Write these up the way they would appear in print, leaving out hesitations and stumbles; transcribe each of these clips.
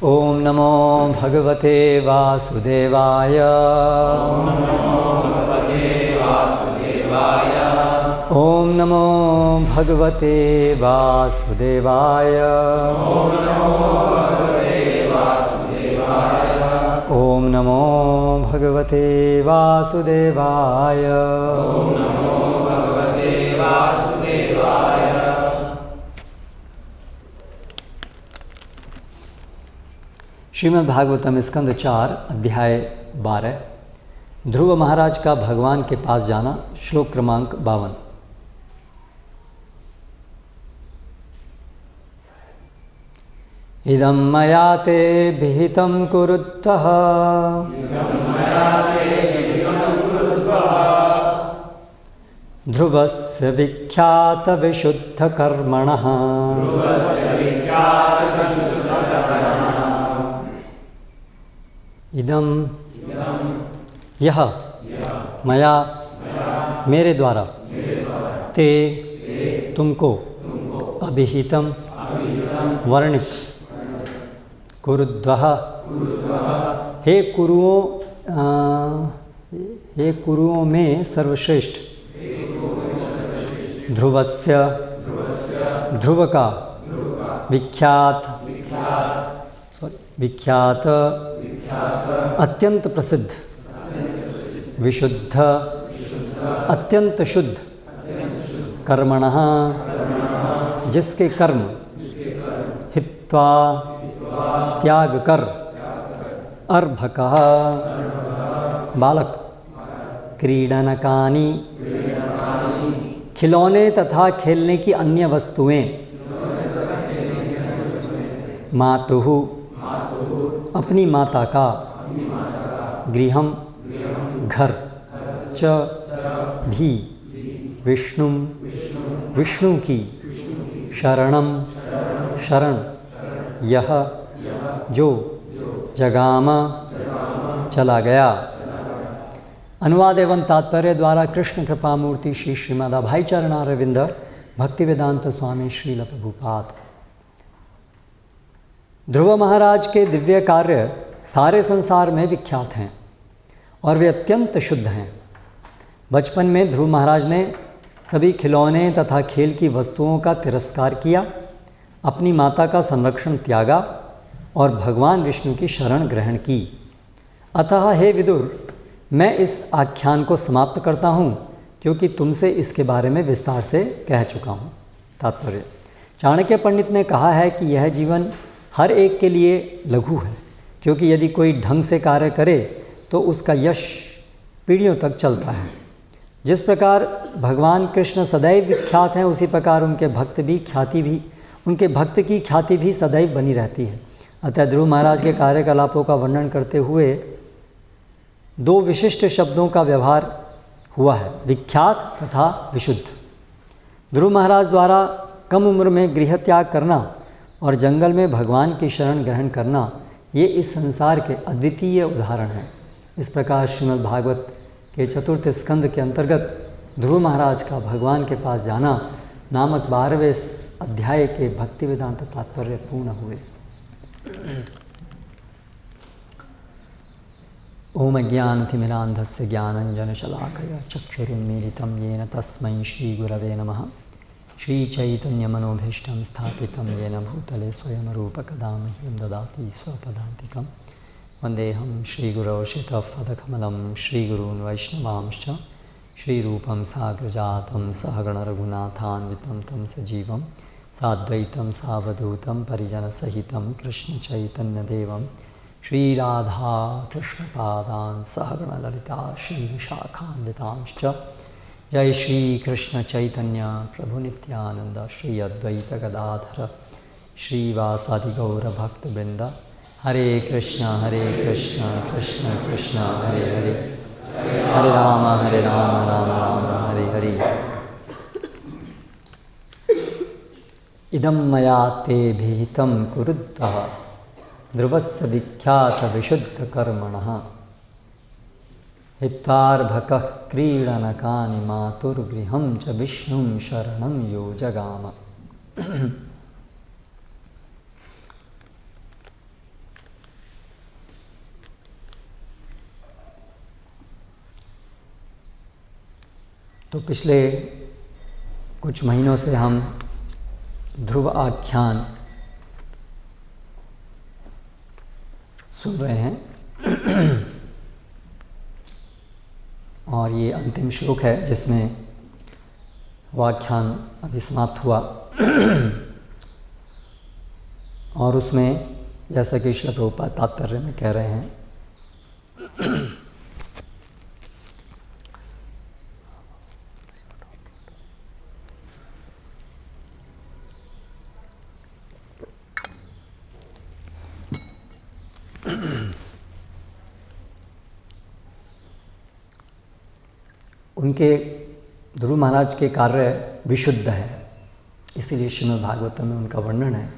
ओम नमो भगवते वासुदेवाय। ओम नमो भगवते वासुदेवाय। ओम नमो भगवते वासुदेवाय। श्रीमद् भागवतम स्कंद 4 अध्याय 12 ध्रुव महाराज का भगवान के पास जाना। श्लोक क्रमांक 52। इदं मया ते विहितं कुरुत्वः ध्रुवस्य विख्यात विशुद्ध कर्मणः। इदम यह मया मेरे द्वारा ते तुमको अभिहितम वर्णित कुरुद्वः हे कुरुओं में सर्वश्रेष्ठ ध्रुवस्य ध्रुव का विख्यात अत्यंत प्रसिद्ध विशुद्ध अत्यंत शुद्ध कर्मणः जिसके कर्म हित्वा त्याग कर अर्भकः बालक क्रीडनकानि खिलौने तथा खेलने की अन्य वस्तुएं मातुः अपनी माता का गृहम घर च भी विष्णु की शरणम शरण यह जो जगाम चला गया। अनुवाद एवं तात्पर्य द्वारा कृष्ण कृपा मूर्ति श्री श्रीमद् अभय चरणारविंद भक्तिवेदांत स्वामी श्रील प्रभुपाद। ध्रुव महाराज के दिव्य कार्य सारे संसार में विख्यात हैं और वे अत्यंत शुद्ध हैं। बचपन में ध्रुव महाराज ने सभी खिलौने तथा खेल की वस्तुओं का तिरस्कार किया, अपनी माता का संरक्षण त्यागा और भगवान विष्णु की शरण ग्रहण की। अतः हे विदुर, मैं इस आख्यान को समाप्त करता हूँ क्योंकि तुमसे इसके बारे में विस्तार से कह चुका हूँ। तात्पर्य: चाणक्य पंडित ने कहा है कि यह जीवन हर एक के लिए लघु है, क्योंकि यदि कोई ढंग से कार्य करे तो उसका यश पीढ़ियों तक चलता है। जिस प्रकार भगवान कृष्ण सदैव विख्यात हैं, उसी प्रकार उनके भक्त की ख्याति भी सदैव बनी रहती है। अतः ध्रुव महाराज के कार्यकलापों का वर्णन करते हुए दो विशिष्ट शब्दों का व्यवहार हुआ है, विख्यात तथा विशुद्ध। ध्रुव महाराज द्वारा कम उम्र में गृह त्याग करना और जंगल में भगवान की शरण ग्रहण करना, ये इस संसार के अद्वितीय उदाहरण हैं। इस प्रकार श्रीमद् भागवत के 4 स्कंद के अंतर्गत ध्रुव महाराज का भगवान के पास जाना नामक 12वें अध्याय के भक्ति वेदांत तात्पर्य पूर्ण हुए। ओम अज्ञानतिमिरान्धस्य ज्ञानञ्जनशलाकया चक्षुरुन्मीलितं येन तस्मै श्रीगुरवे नमः। श्रीचैतन्यमनोभीष्टं स्थापितं येन भूतले स्वयं रूपकदा मह्यं ददाति स्वपदान्तिकं। वन्देऽहं श्रीगुरौ श्रीतपदकमलं श्रीगुरून् वैष्णवांश्च श्रीरूपं साग्रजातं सहगणरघुनाथान्वितं तं सजीवं साद्वैतं सावधूतं परिजनसहितं कृष्णचैतन्यदेवं श्रीराधाकृष्णपादान् सहगणललिता श्रीविशाखान्वितांश्च। जय श्री कृष्ण चैतन्य प्रभु नित्यानंद श्री अद्वैत गदाधर श्रीवासादि गौर भक्तवृंद। हरे कृष्ण कृष्ण कृष्ण हरे हरे, हरे राम राम राम हरे हरे। इदं मया ते विहितं कुरुद्वः ध्रुवस्य विख्यात विशुद्ध कर्मणः हित्वार्भकः क्रीडनकानि मातुर्गृहं च विष्णुं शरणं यो जगाम। तो पिछले कुछ महीनों से हम ध्रुव आख्यान सुन रहे हैं और ये अंतिम श्लोक है जिसमें व्याख्यान अभी समाप्त हुआ। और उसमें जैसा कि श्री प्रभुपाद तात्पर्य में कह रहे हैं, उनके ध्रुव महाराज के कार्य विशुद्ध है, इसीलिए श्रीमद् भागवतम में उनका वर्णन है।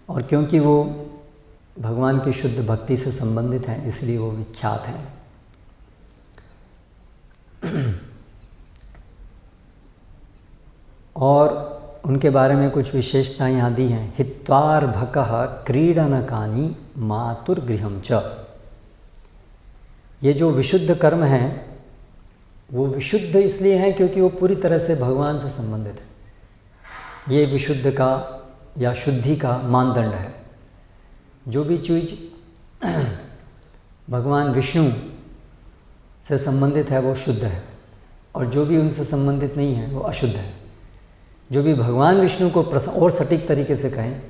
और क्योंकि वो भगवान की शुद्ध भक्ति से संबंधित हैं, इसलिए वो विख्यात हैं। और उनके बारे में कुछ विशेषताएं यहाँ दी हैं। हित्वार्भकः क्रीडनकानि मातुर्गृहं च। ये जो विशुद्ध कर्म हैं वो विशुद्ध इसलिए हैं क्योंकि वो पूरी तरह से भगवान से संबंधित है। ये विशुद्ध का या शुद्धि का मानदंड है। जो भी चीज़ भगवान विष्णु से संबंधित है वो शुद्ध है, और जो भी उनसे संबंधित नहीं है वो अशुद्ध है। जो भी भगवान विष्णु को और सटीक तरीके से कहें,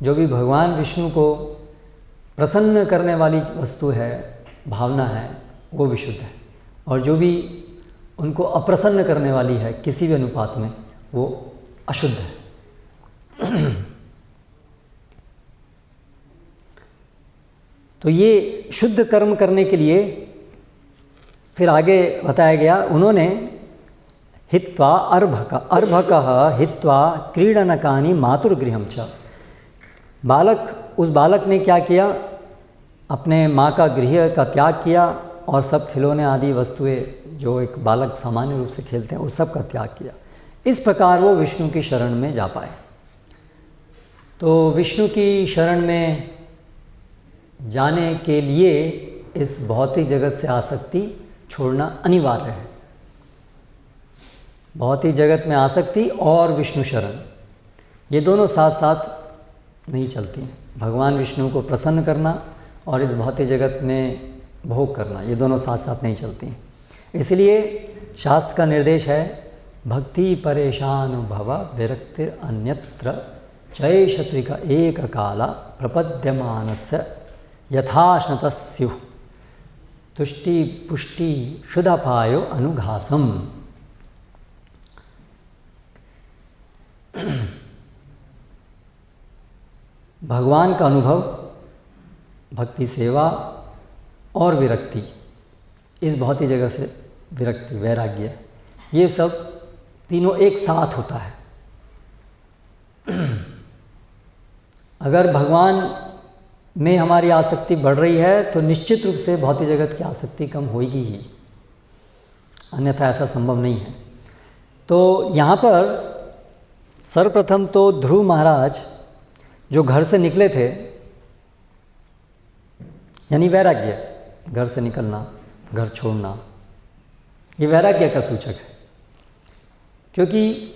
जो भी भगवान विष्णु को प्रसन्न करने वाली वस्तु है, भावना है, वो विशुद्ध है। और जो भी उनको अप्रसन्न करने वाली है किसी भी अनुपात में, वो अशुद्ध है। तो ये शुद्ध कर्म करने के लिए फिर आगे बताया गया, उन्होंने हित्वा अर्भकः हित्वा क्रीडनकानि मातुर्गृहं च। उस बालक ने क्या किया, अपने माँ का गृह का त्याग किया और सब खिलौने आदि वस्तुएं जो एक बालक सामान्य रूप से खेलते हैं उस सब का त्याग किया। इस प्रकार वो विष्णु की शरण में जा पाए। तो विष्णु की शरण में जाने के लिए इस भौतिक जगत से आसक्ति छोड़ना अनिवार्य है। भौतिक जगत में आसक्ति और विष्णु शरण, ये दोनों साथ साथ नहीं चलती हैं। भगवान विष्णु को प्रसन्न करना और इस भौतिक जगत में भोग करना, ये दोनों साथ साथ नहीं चलती हैं। इसलिए शास्त्र का निर्देश है, भक्ति परेशान भव विरक्तिर अन्यत्र चैषत्रिक एक काला प्रपद्यमानस्य यथाश्नतः स्युः तुष्टि पुष्टि शुद्धपायो अनुघासम। भगवान का अनुभव, भक्ति सेवा और विरक्ति, इस भौतिक जगह से विरक्ति, वैराग्य, ये सब तीनों एक साथ होता है। अगर भगवान में हमारी आसक्ति बढ़ रही है तो निश्चित रूप से भौतिक जगत की आसक्ति कम होगी ही, अन्यथा ऐसा संभव नहीं है। तो यहाँ पर सर्वप्रथम तो ध्रुव महाराज जो घर से निकले थे, यानी वैराग्य, घर से निकलना, घर छोड़ना, ये वैराग्य का सूचक है। क्योंकि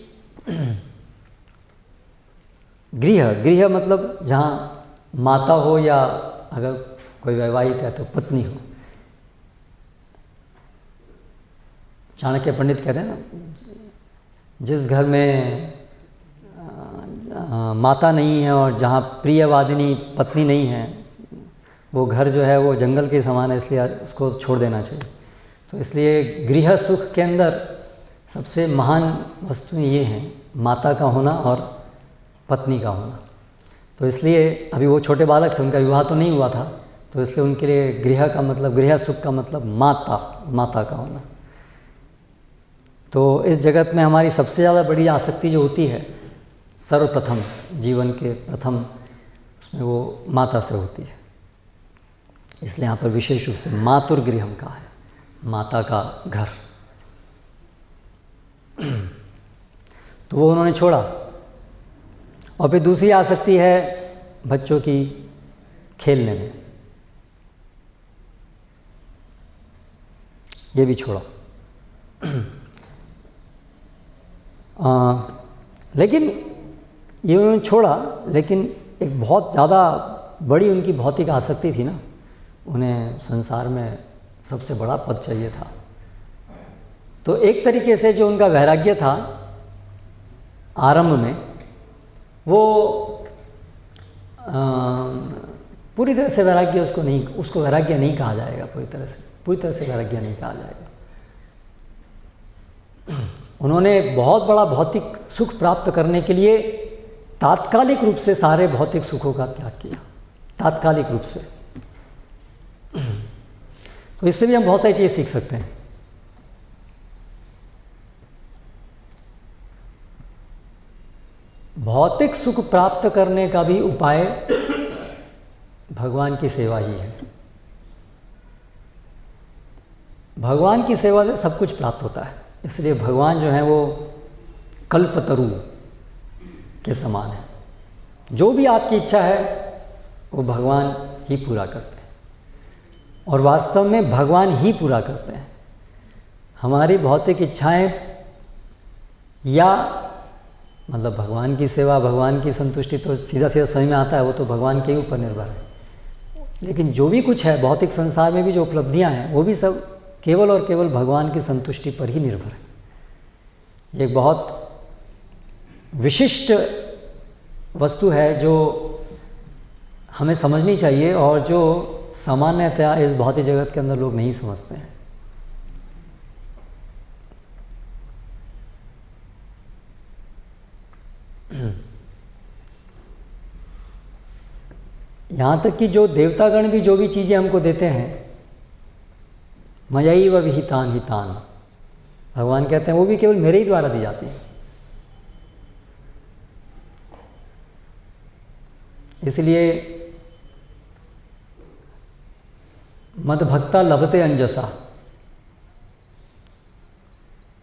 गृह मतलब जहाँ माता हो या अगर कोई वैवाहिक है तो पत्नी हो। चाणक्य पंडित कहते हैं ना, जिस घर में माता नहीं है और जहाँ प्रियवादिनी पत्नी नहीं है, वो घर जो है वो जंगल के समान है, इसलिए उसको छोड़ देना चाहिए। तो इसलिए गृह सुख के अंदर सबसे महान वस्तुएं ये हैं, माता का होना और पत्नी का होना। तो इसलिए अभी वो छोटे बालक थे, उनका विवाह तो नहीं हुआ था, तो इसलिए उनके लिए गृह का मतलब, गृह सुख का मतलब माता का होना। तो इस जगत में हमारी सबसे ज़्यादा बड़ी आसक्ति जो होती है, सर्वप्रथम जीवन के प्रथम उसमें वो माता से होती है। इसलिए यहाँ पर विशेष रूप से मातुर्गृहम का है, माता का घर। तो वो उन्होंने छोड़ा। और फिर दूसरी आसक्ति है बच्चों की खेलने में, ये भी छोड़ा। लेकिन ये उन्होंने छोड़ा, लेकिन एक बहुत ज़्यादा बड़ी उनकी भौतिक आसक्ति थी ना, उन्हें संसार में सबसे बड़ा पद चाहिए था। तो एक तरीके से जो उनका वैराग्य था आरंभ में, वो पूरी तरह से वैराग्य उसको वैराग्य नहीं कहा जाएगा। पूरी तरह से वैराग्य नहीं कहा जाएगा। उन्होंने बहुत बड़ा भौतिक सुख प्राप्त करने के लिए तात्कालिक रूप से सारे भौतिक सुखों का त्याग किया, तात्कालिक रूप से। तो इससे भी हम बहुत सारी चीज़ें सीख सकते हैं। भौतिक सुख प्राप्त करने का भी उपाय भगवान की सेवा ही है। भगवान की सेवा से सब कुछ प्राप्त होता है। इसलिए भगवान जो है वो कल्पतरु के समान है। जो भी आपकी इच्छा है वो भगवान ही पूरा करते हैं, और वास्तव में भगवान ही पूरा करते हैं। हमारी भौतिक इच्छाएं या मतलब भगवान की सेवा, भगवान की संतुष्टि तो सीधा सीधा समझ में आता है, वो तो भगवान के ही ऊपर निर्भर है। लेकिन जो भी कुछ है भौतिक संसार में भी जो उपलब्धियां हैं, वो भी सब केवल और केवल भगवान की संतुष्टि पर ही निर्भर है। ये एक बहुत विशिष्ट वस्तु है जो हमें समझनी चाहिए, और जो सामान्यतया इस भौतिक जगत के अंदर लोग नहीं समझते हैं। यहाँ तक कि जो देवतागण भी जो भी चीज़ें हमको देते हैं, मयैव विहितान हितान, भगवान कहते हैं वो भी केवल मेरे ही द्वारा दी जाती है। इसलिए मदभक्ता लभते अंजसा,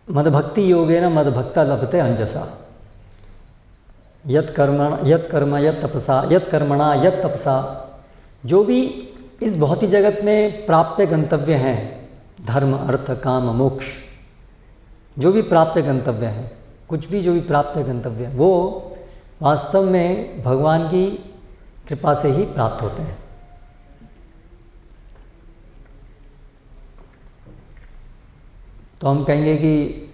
मदभक्ति योगेन मदभक्ता लभते अंजसा, यत कर्मणा यत तपसा। जो भी इस भौतिक जगत में प्राप्य गंतव्य हैं, धर्म अर्थ काम मोक्ष, जो भी प्राप्य गंतव्य हैं, कुछ भी जो भी प्राप्य गंतव्य हैं, वो वास्तव में भगवान की कृपा से ही प्राप्त होते हैं। तो हम कहेंगे कि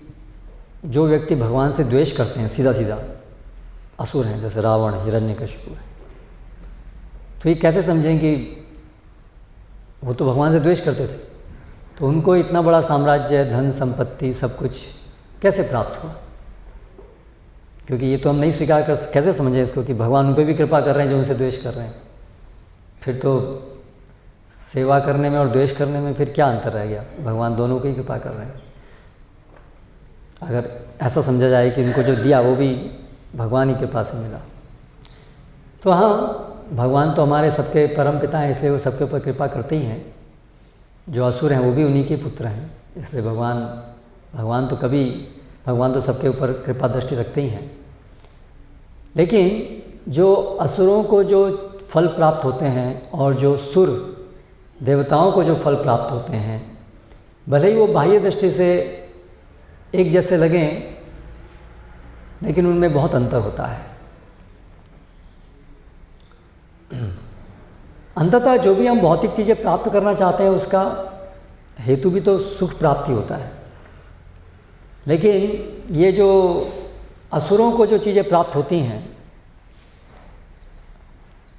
जो व्यक्ति भगवान से द्वेष करते हैं, सीधा सीधा असुर हैं, जैसे रावण, हिरण्यकशिपु है, तो ये कैसे समझें कि वो तो भगवान से द्वेष करते थे, तो उनको इतना बड़ा साम्राज्य, धन संपत्ति, सब कुछ कैसे प्राप्त हुआ? क्योंकि ये तो हम नहीं स्वीकार कर, कैसे समझें इसको कि भगवान उन पर भी कृपा कर रहे हैं जो उनसे द्वेष कर रहे हैं? फिर तो सेवा करने में और द्वेष करने में फिर क्या अंतर रह गया? भगवान दोनों को ही कृपा कर रहे हैं। अगर ऐसा समझा जाए कि उनको जो दिया वो भी भगवान ही कृपा से मिला, तो हाँ, भगवान तो हमारे सबके परम पिता हैं, इसलिए वो सबके ऊपर कृपा करते ही हैं। जो असुर हैं वो भी उन्हीं के पुत्र हैं, इसलिए भगवान तो सबके ऊपर कृपा दृष्टि रखते ही हैं। लेकिन जो असुरों को जो फल प्राप्त होते हैं और जो सुर देवताओं को जो फल प्राप्त होते हैं, भले ही वो बाह्य दृष्टि से एक जैसे लगें, लेकिन उनमें बहुत अंतर होता है। अंततः जो भी हम भौतिक चीज़ें प्राप्त करना चाहते हैं उसका हेतु भी तो सुख प्राप्ति होता है। लेकिन ये जो असुरों को जो चीज़ें प्राप्त होती हैं,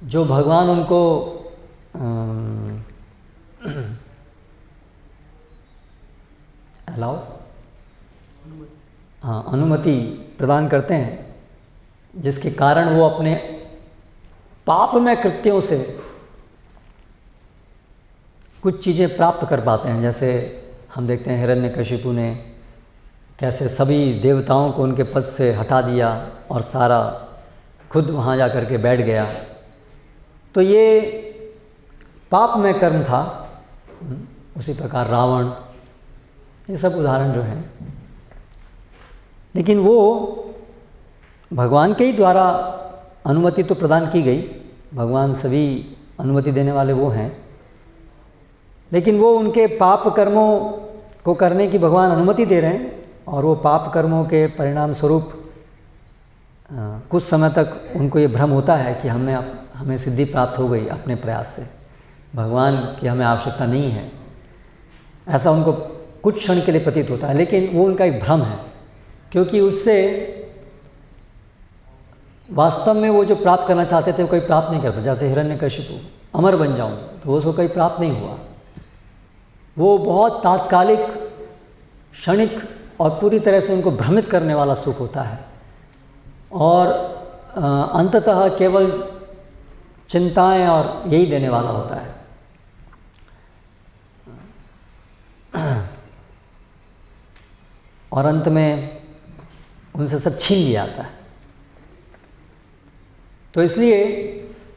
जो भगवान उनको अनुमति प्रदान करते हैं, जिसके कारण वो अपने पापमय कृत्यों से कुछ चीज़ें प्राप्त कर पाते हैं। जैसे हम देखते हैं हिरण्यकशिपु ने कैसे सभी देवताओं को उनके पद से हटा दिया और सारा खुद वहाँ जा कर के बैठ गया। तो ये पापमय कर्म था। उसी प्रकार रावण, ये सब उदाहरण जो हैं, लेकिन वो भगवान के ही द्वारा अनुमति तो प्रदान की गई। भगवान सभी अनुमति देने वाले वो हैं, लेकिन वो उनके पाप कर्मों को करने की भगवान अनुमति दे रहे हैं, और वो पाप कर्मों के परिणाम स्वरूप कुछ समय तक उनको ये भ्रम होता है कि हमें सिद्धि प्राप्त हो गई अपने प्रयास से, भगवान की हमें आवश्यकता नहीं है, ऐसा उनको कुछ क्षण के लिए प्रतीत होता है। लेकिन वो उनका एक भ्रम है, क्योंकि उससे वास्तव में वो जो प्राप्त करना चाहते थे वो कोई प्राप्त नहीं कर पाए। जैसे हिरण्यकशिपु, अमर बन जाऊं, तो वो उसको कोई प्राप्त नहीं हुआ। वो बहुत तात्कालिक, क्षणिक और पूरी तरह से उनको भ्रमित करने वाला सुख होता है, और अंततः केवल चिंताएं और यही देने वाला होता है। और अंत में उनसे सब छीन लिया जाता है। तो इसलिए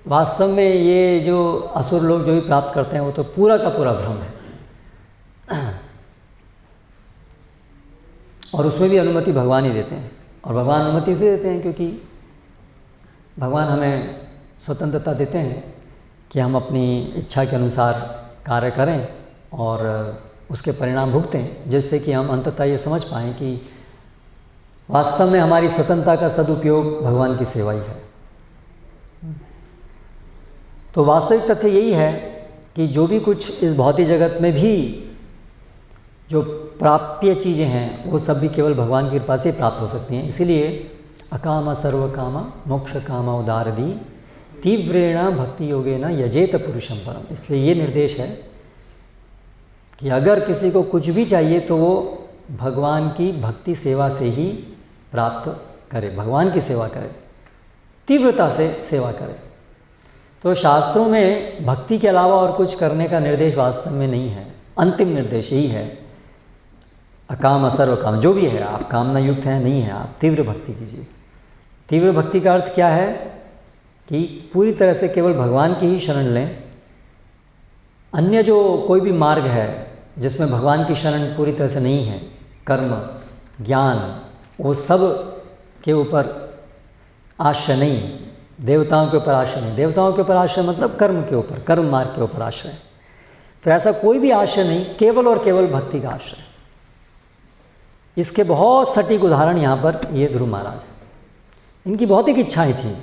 वास्तव में ये जो असुर लोग जो भी प्राप्त करते हैं वो तो पूरा का पूरा भ्रम है, और उसमें भी अनुमति भगवान ही देते हैं। और भगवान अनुमति से देते हैं क्योंकि भगवान हमें स्वतंत्रता देते हैं कि हम अपनी इच्छा के अनुसार कार्य करें और उसके परिणाम भुगतें, जिससे कि हम अंततः ये समझ पाएँ कि वास्तव में हमारी स्वतंत्रता का सदुपयोग भगवान की सेवा ही है। तो वास्तविक तथ्य यही है कि जो भी कुछ इस भौतिक जगत में भी जो प्राप्य चीज़ें हैं वो सब भी केवल भगवान की कृपा से प्राप्त हो सकती हैं। इसीलिए अकामा सर्व कामा मोक्ष कामा उदारदी तीव्रेण भक्ति योगेन यजेत पुरुषम परम। इसलिए ये निर्देश है कि अगर किसी को कुछ भी चाहिए तो वो भगवान की भक्ति सेवा से ही प्राप्त करे, भगवान की सेवा करे, तीव्रता से सेवा करे। तो शास्त्रों में भक्ति के अलावा और कुछ करने का निर्देश वास्तव में नहीं है। अंतिम निर्देश यही है, अकाम असर्व काम, जो भी है आप कामना युक्त हैं नहीं है, आप तीव्र भक्ति कीजिए। तीव्र भक्ति का अर्थ क्या है कि पूरी तरह से केवल भगवान की ही शरण लें। अन्य जो कोई भी मार्ग है जिसमें भगवान की शरण पूरी तरह से नहीं है, कर्म, ज्ञान, वो सब के ऊपर आश्रय नहीं, देवताओं के ऊपर आश्रय नहीं। देवताओं के ऊपर आश्रय मतलब कर्म के ऊपर, कर्म मार्ग के ऊपर आश्रय। तो ऐसा कोई भी आश्रय नहीं, केवल और केवल भक्ति का आश्रय। इसके बहुत सटीक उदाहरण यहाँ पर ये ध्रुव महाराज हैं। इनकी भौतिक इच्छाएं थी,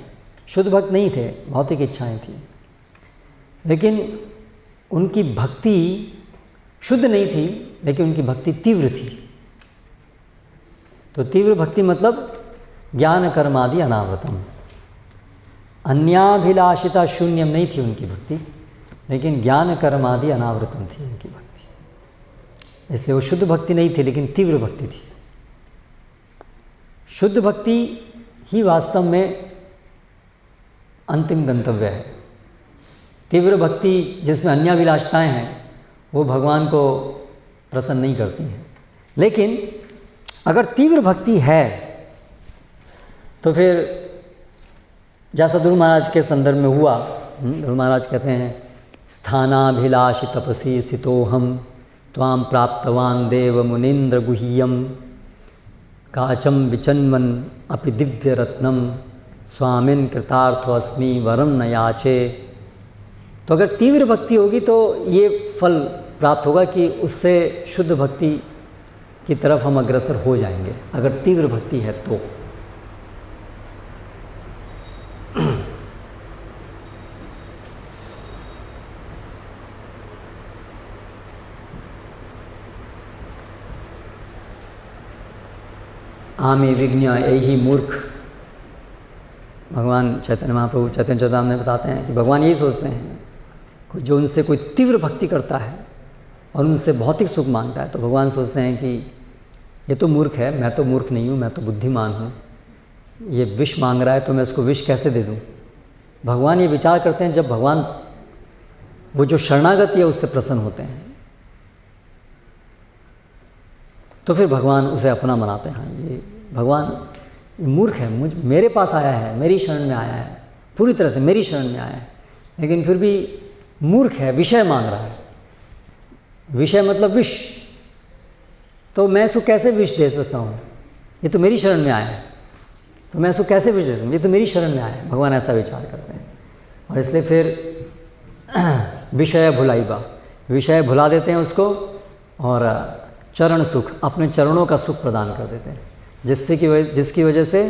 शुद्ध भक्त नहीं थे, भौतिक इच्छाएं थी, लेकिन उनकी भक्ति शुद्ध नहीं थी, लेकिन उनकी भक्ति तीव्र थी। तो तीव्र भक्ति मतलब ज्ञान कर्मादि अनावृतम, अन्याभिलाषिता शून्यम नहीं थी उनकी भक्ति, लेकिन ज्ञान कर्मादि अनावृतम थी उनकी भक्ति। इसलिए वो शुद्ध भक्ति नहीं थी, लेकिन तीव्र भक्ति थी। शुद्ध भक्ति ही वास्तव में अंतिम गंतव्य है। तीव्र भक्ति जिसमें अन्याभिलाषताएं हैं वो भगवान को प्रसन्न नहीं करती हैं। लेकिन अगर तीव्र भक्ति है तो फिर जैसा ध्रुव महाराज के संदर्भ में हुआ, ध्रुव महाराज कहते हैं स्थानाभिलाषि तपसी स्थितोहम त्वां प्राप्तवान देव मुनीन्द्र गुह्यम काचम विचन्वन अपि दिव्य रत्नम स्वामिन कृतार्थोऽस्मि वरम न याचे। तो अगर तीव्र भक्ति होगी तो ये फल प्राप्त होगा कि उससे शुद्ध भक्ति की तरफ हम अग्रसर हो जाएंगे, अगर तीव्र भक्ति है तो। आमे विज्ञा यही मूर्ख, भगवान चैतन्य महाप्रभु चैतन्य चरितामृत में बताते हैं कि भगवान यही सोचते हैं जो उनसे कोई तीव्र भक्ति करता है और उनसे भौतिक सुख मांगता है, तो भगवान सोचते हैं कि ये तो मूर्ख है, मैं तो मूर्ख नहीं हूँ, मैं तो बुद्धिमान हूँ। ये विष मांग रहा है तो मैं इसको विष कैसे दे दूँ। भगवान ये विचार करते हैं जब भगवान वो जो शरणागत है उससे प्रसन्न होते हैं, तो फिर भगवान उसे अपना बनाते हैं। हाँ, ये भगवान ये मूर्ख है, मेरे पास आया है, मेरी शरण में आया है, पूरी तरह से मेरी शरण में आया है, लेकिन फिर भी मूर्ख है, विषय मांग रहा है। विषय मतलब विष, तो मैं इसको कैसे विष दे सकता हूँ, ये तो मेरी शरण में आया है, तो मैं इसको कैसे विष दे सकता हूँ, ये तो मेरी शरण में आया है। भगवान ऐसा विचार करते हैं और इसलिए फिर विषय भुलाइबा, विषय भुला देते हैं उसको और चरण सुख, अपने चरणों का सुख प्रदान कर देते हैं, जिसकी वजह से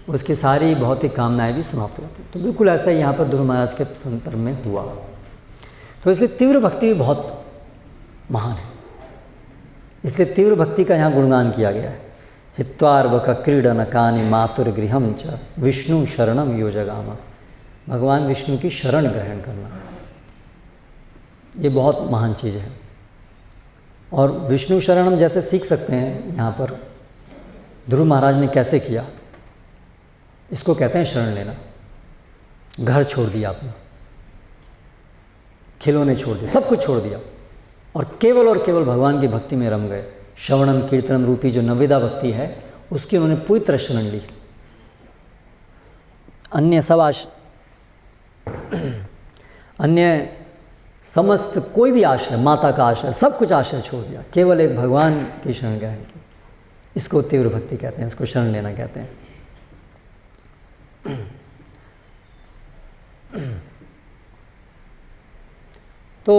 उसकी सारी भौतिक कामनाएं भी समाप्त हो जाती हैं। तो बिल्कुल ऐसा ही यहाँ पर ध्रुव महाराज के संदर्भ में हुआ। तो इसलिए तीव्र भक्ति भी बहुत महान है, इसलिए तीव्र भक्ति का यहाँ गुणगान किया गया है। हित्वार्वक क्रीडन कानि मातुर्गृहम च विष्णु शरणम यो जगाम। भगवान विष्णु की शरण ग्रहण करना, ये बहुत महान चीज़ है। और विष्णु शरणम जैसे सीख सकते हैं यहाँ पर ध्रुव महाराज ने कैसे किया, इसको कहते हैं शरण लेना। घर छोड़ दिया आपने, खिलौने छोड़ दिए, सब कुछ छोड़ दिया और केवल भगवान की भक्ति में रम गए। श्रवणम कीर्तनम रूपी जो नवेदा भक्ति है उसकी उन्होंने पूरी तरह शरण ली। अन्य समस्त कोई भी आश्रय, माता का आश्रय, सब कुछ आश्रय छोड़ दिया, केवल एक भगवान की शरण ग्रहण की। इसको तीव्र भक्ति कहते हैं, इसको शरण लेना कहते हैं। तो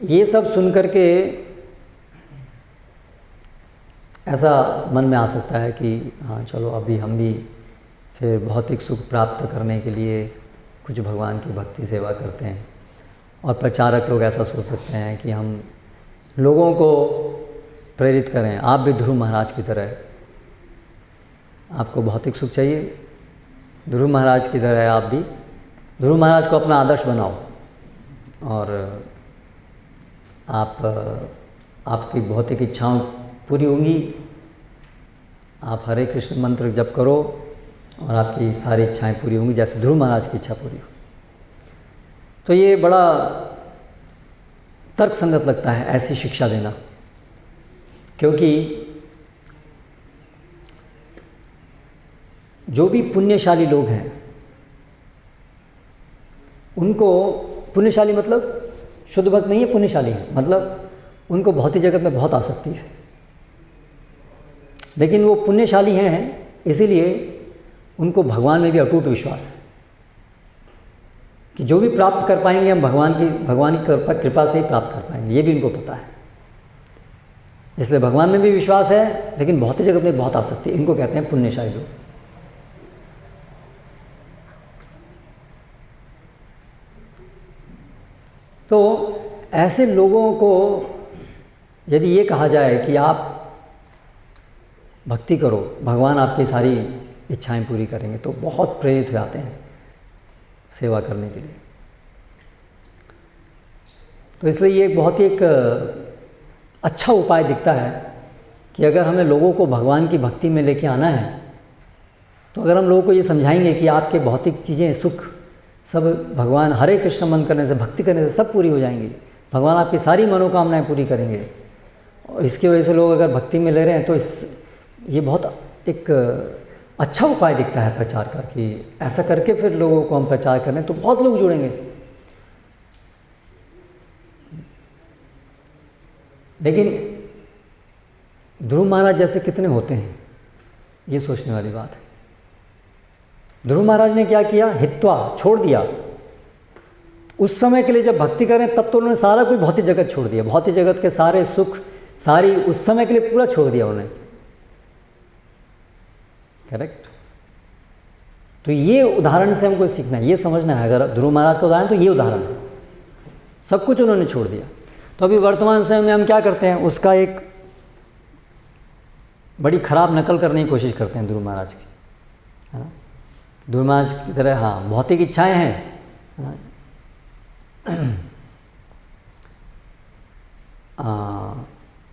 ये सब सुन करके ऐसा मन में आ सकता है कि हाँ चलो अभी हम भी फिर भौतिक सुख प्राप्त करने के लिए कुछ भगवान की भक्ति सेवा करते हैं। और प्रचारक लोग ऐसा सोच सकते हैं कि हम लोगों को प्रेरित करें, आप भी ध्रुव महाराज की तरह, आपको भौतिक सुख चाहिए, ध्रुव महाराज की तरह आप भी ध्रुव महाराज को अपना आदर्श बनाओ और आपकी भौतिक इच्छाओं पूरी होंगी। आप हरे कृष्ण मंत्र जप करो और आपकी सारी इच्छाएं पूरी होंगी, जैसे ध्रुव महाराज की इच्छा पूरी हो। तो ये बड़ा तर्कसंगत लगता है ऐसी शिक्षा देना, क्योंकि जो भी पुण्यशाली लोग हैं उनको, पुण्यशाली मतलब शुद्ध भक्त नहीं है, पुण्यशाली है मतलब उनको भौतिक जगत में बहुत आसक्ति है, लेकिन वो पुण्यशाली हैं इसीलिए उनको भगवान में भी अटूट विश्वास है कि जो भी प्राप्त कर पाएंगे हम भगवान की कृपा से ही प्राप्त कर पाएंगे, ये भी इनको पता है। इसलिए भगवान में भी विश्वास है लेकिन भौतिक जगत में बहुत आसक्ति, इनको कहते हैं पुण्यशाली लोग। तो ऐसे लोगों को यदि ये कहा जाए कि आप भक्ति करो, भगवान आपकी सारी इच्छाएं पूरी करेंगे, तो बहुत प्रेरित हो जाते हैं सेवा करने के लिए। तो इसलिए ये बहुत ही एक अच्छा उपाय दिखता है कि अगर हमें लोगों को भगवान की भक्ति में लेके आना है, तो अगर हम लोगों को ये समझाएंगे कि आपके भौतिक चीज़ें, सुख सब भगवान हरे कृष्ण मंत्र करने से, भक्ति करने से सब पूरी हो जाएंगी, भगवान आपकी सारी मनोकामनाएं पूरी करेंगे, और इसकी वजह से लोग अगर भक्ति में ले रहे हैं, तो ये बहुत एक अच्छा उपाय दिखता है प्रचार का, कि ऐसा करके फिर लोगों को हम प्रचार करें तो बहुत लोग जुड़ेंगे। लेकिन ध्रुव महाराज जैसे कितने होते हैं, ये सोचने वाली बात है। ध्रुव महाराज ने क्या किया, हित्वा, छोड़ दिया। उस समय के लिए जब भक्ति करें तब तो उन्होंने सारा कोई भौतिक जगत छोड़ दिया, भौतिक जगत के सारे सुख, सारी उस समय के लिए पूरा छोड़ दिया उन्होंने। करेक्ट। तो ये उदाहरण से हमको सीखना है, ये समझना है। अगर ध्रुव महाराज का उदाहरण तो ये उदाहरण है, सब कुछ उन्होंने छोड़ दिया। तो अभी वर्तमान समय में हम क्या करते हैं, उसका एक बड़ी खराब नकल करने की कोशिश करते हैं ध्रुव महाराज की, है ना। ध्रुव महाराज की तरह हाँ भौतिक इच्छाएं हैं,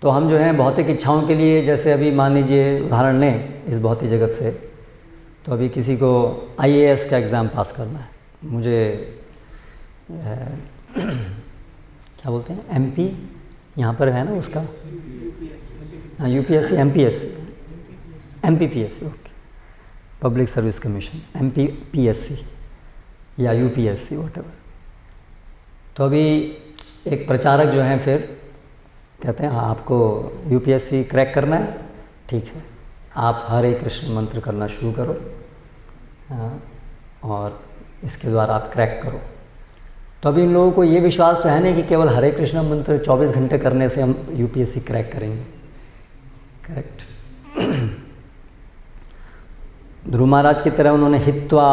तो हम जो हैं भौतिक इच्छाओं के लिए, जैसे अभी मान लीजिए उदाहरण लें इस भौतिक जगत से, तो अभी किसी को IAS का एग्ज़ाम पास करना है, मुझे क्या बोलते हैं MP यहाँ पर है ना उसका, हाँ UPSC MPPSC okay, public service commission, MPPSC या UPSC व्हाटएवर। तो अभी एक प्रचारक जो हैं फिर कहते हैं हाँ आपको UPSC क्रैक करना है, ठीक है, आप हरे कृष्ण मंत्र करना शुरू करो, हाँ, और इसके द्वारा आप क्रैक करो। तो अभी इन लोगों को ये विश्वास तो है नहीं कि केवल हरे कृष्णा मंत्र 24 घंटे करने से हम यूपीएससी क्रैक करेंगे। करेक्ट। ध्रुव महाराज की तरह उन्होंने हित्वा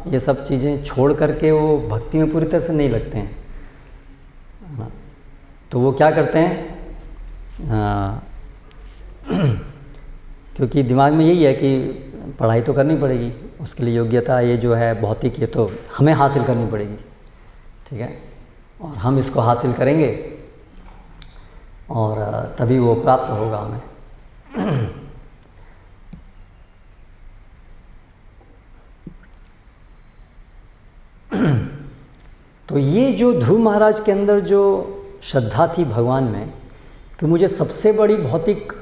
ये सब चीज़ें छोड़ करके वो भक्ति में पूरी तरह से नहीं लगते हैं, तो वो क्या करते हैं, क्योंकि दिमाग में यही है कि पढ़ाई तो करनी पड़ेगी, उसके लिए योग्यता ये जो है भौतिक ये तो हमें हासिल करनी पड़ेगी, ठीक है, और हम इसको हासिल करेंगे और तभी वो प्राप्त होगा हमें। तो ये जो ध्रुव महाराज के अंदर जो श्रद्धा थी भगवान में कि मुझे सबसे बड़ी भौतिक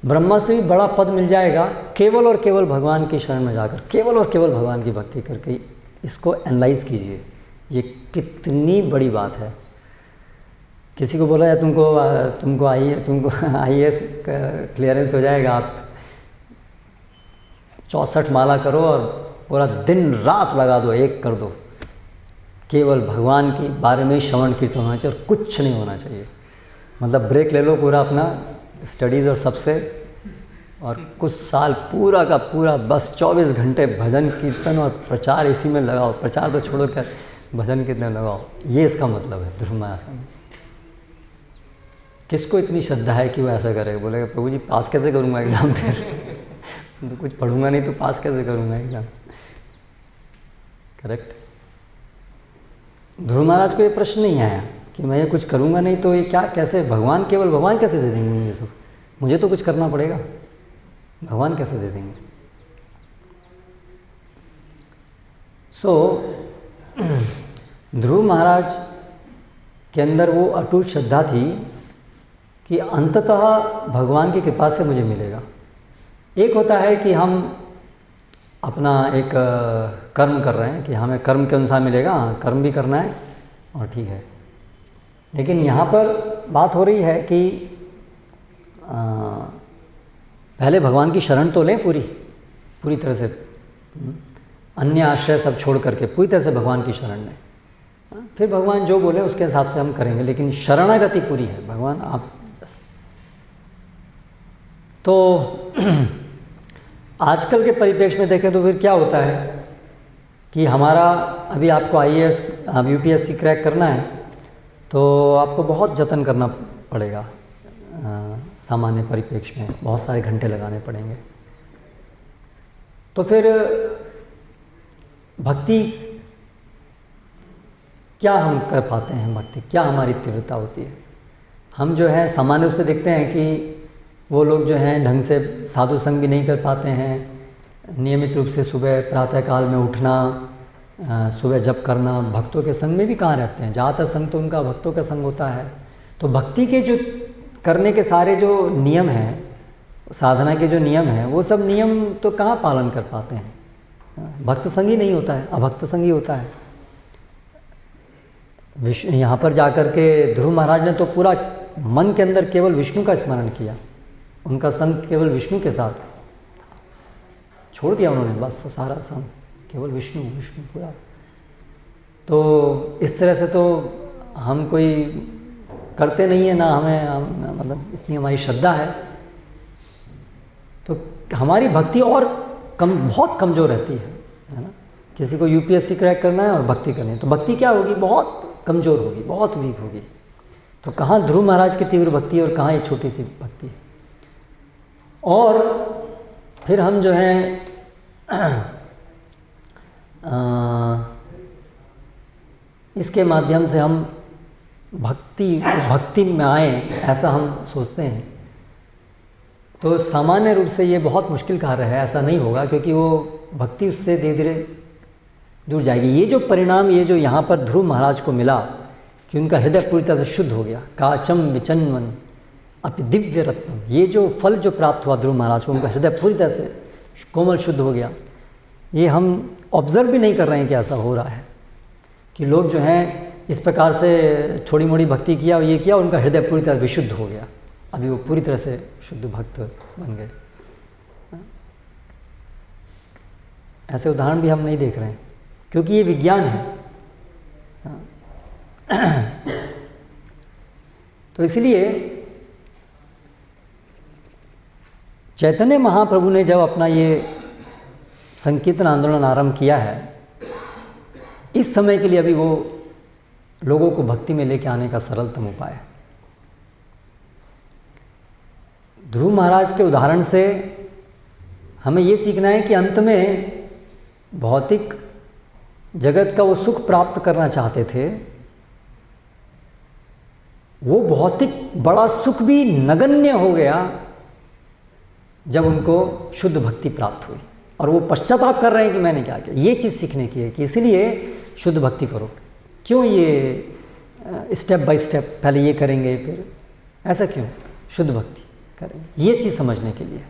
ब्रह्मा से भी बड़ा पद मिल जाएगा केवल और केवल भगवान की शरण में जाकर, केवल और केवल भगवान की भक्ति करके, इसको एनालाइज कीजिए, ये कितनी बड़ी बात है। किसी को बोला जाए तुमको IAS क्लियरेंस हो जाएगा, आप 64 माला करो और पूरा दिन रात लगा दो, एक कर दो, केवल भगवान के बारे में श्रवण कीर्तन होना चाहिए और कुछ नहीं होना चाहिए। मतलब ब्रेक ले लो पूरा अपना स्टडीज़ और सबसे, और कुछ साल पूरा का पूरा बस 24 घंटे भजन कीर्तन और प्रचार इसी में लगाओ। प्रचार तो छोड़ो, क्या भजन कीर्तन लगाओ। ये इसका मतलब है ध्रुव महाराज का। किसको इतनी श्रद्धा है कि वो ऐसा करेगा? बोलेगा प्रभु जी पास कैसे करूँगा एग्ज़ाम फिर तो कुछ पढ़ूंगा नहीं तो पास कैसे करूँगा एग्ज़ाम। करेक्ट। ध्रुव महाराज को ये प्रश्न नहीं आया कि मैं ये कुछ करूँगा नहीं तो ये क्या, कैसे भगवान, केवल भगवान कैसे दे देंगे मुझे सब, मुझे तो कुछ करना पड़ेगा, भगवान कैसे दे देंगे। ध्रुव महाराज के अंदर वो अटूट श्रद्धा थी कि अंततः भगवान की कृपा से मुझे मिलेगा। एक होता है कि हम अपना एक कर्म कर रहे हैं कि हमें कर्म के अनुसार मिलेगा, कर्म भी करना है और ठीक है, लेकिन यहाँ पर बात हो रही है कि पहले भगवान की शरण तो लें पूरी तरह से, अन्य आश्रय सब छोड़ करके पूरी तरह से भगवान की शरण लें, फिर भगवान जो बोले उसके हिसाब से हम करेंगे, लेकिन शरणागति पूरी है भगवान आप। तो आजकल के परिप्रेक्ष्य में देखें तो फिर क्या होता है कि हमारा अभी आपको IAS अब UPSC क्रैक करना है तो आपको बहुत जतन करना पड़ेगा, सामान्य परिप्रेक्ष्य में बहुत सारे घंटे लगाने पड़ेंगे। तो फिर भक्ति क्या हम कर पाते हैं, भक्ति क्या हमारी तीव्रता होती है? हम जो है सामान्य रूप से देखते हैं कि वो लोग जो हैं ढंग से साधु संग भी नहीं कर पाते हैं, नियमित रूप से सुबह प्रातःकाल में उठना, सुबह जप करना, भक्तों के संग में भी कहाँ रहते हैं, ज़्यादातर संग तो उनका भक्तों का संग होता है। तो भक्ति के जो करने के सारे जो नियम हैं, साधना के जो नियम हैं, वो सब नियम तो कहाँ पालन कर पाते हैं। भक्त संगी नहीं होता है, अभक्त संगी होता है। यहाँ पर जाकर के ध्रुव महाराज ने तो पूरा मन के अंदर केवल विष्णु का स्मरण किया, उनका संग केवल विष्णु के साथ छोड़ दिया उन्होंने, बस सारा संग केवल विष्णु पूरा। तो इस तरह से तो हम कोई करते नहीं है ना, हमें मतलब इतनी हमारी श्रद्धा है, तो हमारी भक्ति और बहुत कमज़ोर रहती है ना। किसी को UPSC क्रैक करना है और भक्ति करनी है तो भक्ति क्या होगी, बहुत कमज़ोर होगी, बहुत वीक होगी। तो कहाँ ध्रुव महाराज की तीव्र भक्ति और कहाँ ये छोटी सी भक्ति। और फिर हम जो हैं इसके माध्यम से हम भक्ति में आए, ऐसा हम सोचते हैं। तो सामान्य रूप से ये बहुत मुश्किल कार्य है, ऐसा नहीं होगा, क्योंकि वो भक्ति उससे धीरे धीरे दूर जाएगी। ये जो परिणाम, ये जो यहाँ पर ध्रुव महाराज को मिला कि उनका हृदय पूरी तरह से शुद्ध हो गया, काचम विचन्वन अपि दिव्य रत्नम, ये जो फल जो प्राप्त हुआ ध्रुव महाराज को, उनका हृदय पूरी तरह से कोमल शुद्ध हो गया। ये हम ऑब्ज़र्व भी नहीं कर रहे हैं कि ऐसा हो रहा है, कि लोग जो हैं इस प्रकार से थोड़ी मोड़ी भक्ति किया और ये किया, उनका हृदय पूरी तरह विशुद्ध हो गया, अभी वो पूरी तरह से शुद्ध भक्त बन गए। ऐसे उदाहरण भी हम नहीं देख रहे हैं, क्योंकि ये विज्ञान है। तो इसलिए चैतन्य महाप्रभु ने जब अपना ये संकीर्तन आंदोलन आरंभ किया है, इस समय के लिए अभी वो लोगों को भक्ति में लेके आने का सरलतम उपाय है। ध्रुव महाराज के उदाहरण से हमें ये सीखना है कि अंत में भौतिक जगत का वो सुख प्राप्त करना चाहते थे, वो भौतिक बड़ा सुख भी नगण्य हो गया जब उनको शुद्ध भक्ति प्राप्त हुई, और वो पश्चाताप कर रहे हैं कि मैंने क्या किया। ये चीज़ सीखने की है कि इसलिए शुद्ध भक्ति करो। क्यों ये स्टेप बाय स्टेप पहले ये करेंगे फिर ऐसा क्यों, शुद्ध भक्ति करेंगे, ये चीज़ समझने के लिए।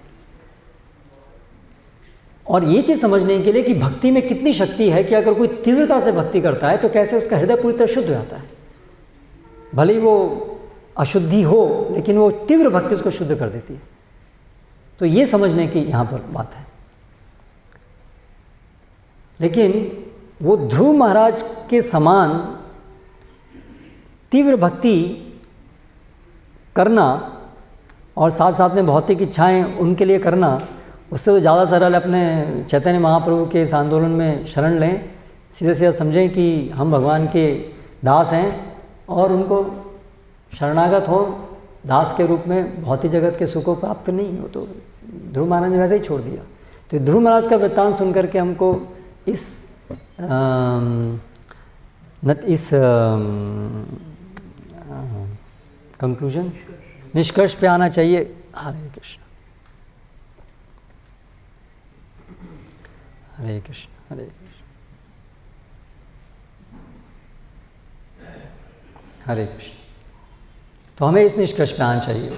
और ये चीज़ समझने के लिए कि भक्ति में कितनी शक्ति है कि अगर कोई तीव्रता से भक्ति करता है तो कैसे उसका हृदय पूरी तरह शुद्ध हो जाता है। भले ही वो अशुद्धि हो लेकिन वो तीव्र भक्ति उसको शुद्ध कर देती है। तो ये समझने की यहाँ पर बात है। लेकिन वो ध्रुव महाराज के समान तीव्र भक्ति करना और साथ साथ में भौतिक इच्छाएं उनके लिए करना, उससे तो ज़्यादा सरल अपने चैतन्य महाप्रभु के इस आंदोलन में शरण लें, सीधे सीधे समझें कि हम भगवान के दास हैं और उनको शरणागत हो, दास के रूप में भौतिक जगत के सुख को प्राप्त नहीं हो। तो ध्रुव महाराज ने वैसे ही छोड़ दिया। तो ध्रुव महाराज का वृत्तांत सुन करके हमको इस कंक्लूजन निष्कर्ष पे आना चाहिए। हरे कृष्ण हरे कृष्ण हरे कृष्ण हरे कृष्ण। तो हमें इस निष्कर्ष पे आना चाहिए।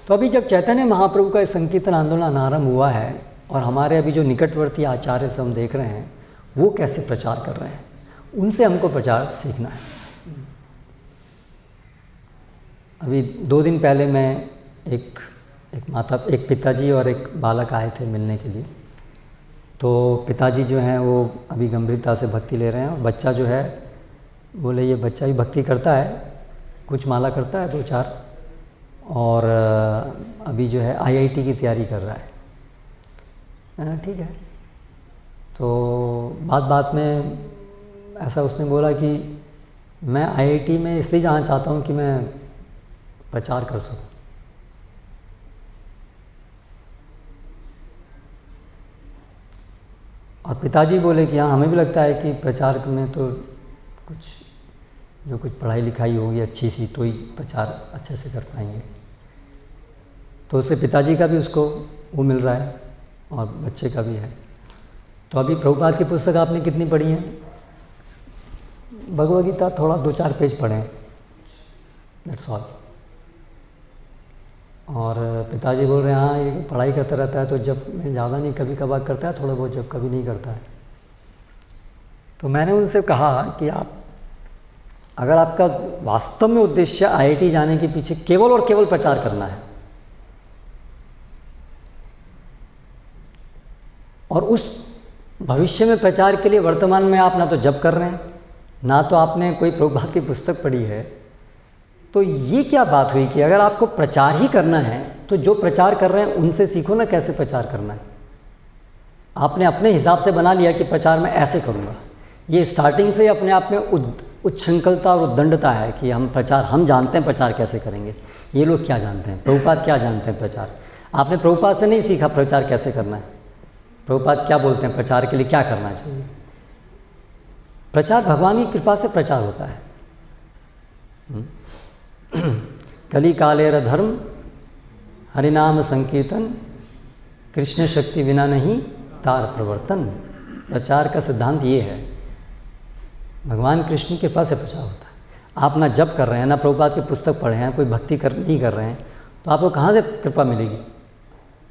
तो अभी जब चैतन्य महाप्रभु का संकीर्तन आंदोलन आरंभ हुआ है और हमारे अभी जो निकटवर्ती आचार्य से हम देख रहे हैं वो कैसे प्रचार कर रहे हैं, उनसे हमको प्रचार सीखना है। अभी 2 दिन पहले मैं एक पिताजी और एक बालक आए थे मिलने के लिए। तो पिताजी जो हैं वो अभी गंभीरता से भक्ति ले रहे हैं और बच्चा जो है बोले ये बच्चा भी भक्ति करता है, कुछ माला करता है 2-4 और अभी जो है IIT की तैयारी कर रहा है। ठीक है। तो बात में ऐसा उसने बोला कि मैं IIT में इसलिए जाना चाहता हूँ कि मैं प्रचार कर सकूँ। और पिताजी बोले कि हाँ हमें भी लगता है कि प्रचार में तो कुछ पढ़ाई लिखाई होगी अच्छी सी तो ही प्रचार अच्छे से कर पाएंगे। तो उससे पिताजी का भी उसको वो मिल रहा है और बच्चे का भी है। तो अभी प्रभुपाद की पुस्तक आपने कितनी पढ़ी है? भगवद गीता थोड़ा 2-4 पेज पढ़े हैं, दैट्स ऑल। और पिताजी बोल रहे हैं हाँ ये पढ़ाई करता रहता है तो जब ज़्यादा नहीं कभी कभार करता है थोड़ा बहुत, जब कभी नहीं करता है। तो मैंने उनसे कहा कि आप अगर आपका वास्तव में उद्देश्य IIT जाने के पीछे केवल और केवल प्रचार करना है और उस भविष्य में प्रचार के लिए वर्तमान में आप ना तो जप कर रहे हैं ना तो आपने कोई प्रभुपाद की पुस्तक पढ़ी है, तो ये क्या बात हुई कि अगर आपको प्रचार ही करना है तो जो प्रचार कर रहे हैं उनसे सीखो ना कैसे प्रचार करना है। आपने अपने हिसाब से बना लिया कि प्रचार मैं ऐसे करूँगा। ये स्टार्टिंग से अपने आप में उच्छृंखलता और उद्दंडता है कि हम जानते हैं प्रचार कैसे करेंगे। ये लोग क्या जानते हैं, प्रभुपाद क्या जानते हैं प्रचार। आपने प्रभुपाद से नहीं सीखा प्रचार कैसे करना है। प्रभुपाद क्या बोलते हैं प्रचार के लिए क्या करना चाहिए। प्रचार भगवान की कृपा से प्रचार होता है। कली कालेर धर्म हरिनाम संकीर्तन कृष्ण शक्ति बिना नहीं तार प्रवर्तन। प्रचार का सिद्धांत ये है, भगवान कृष्ण की कृपा से प्रचार होता है। आप ना जप कर रहे हैं ना प्रभुपाद की पुस्तक पढ़े हैं, कोई भक्ति नहीं कर रहे हैं, तो आपको कहाँ से कृपा मिलेगी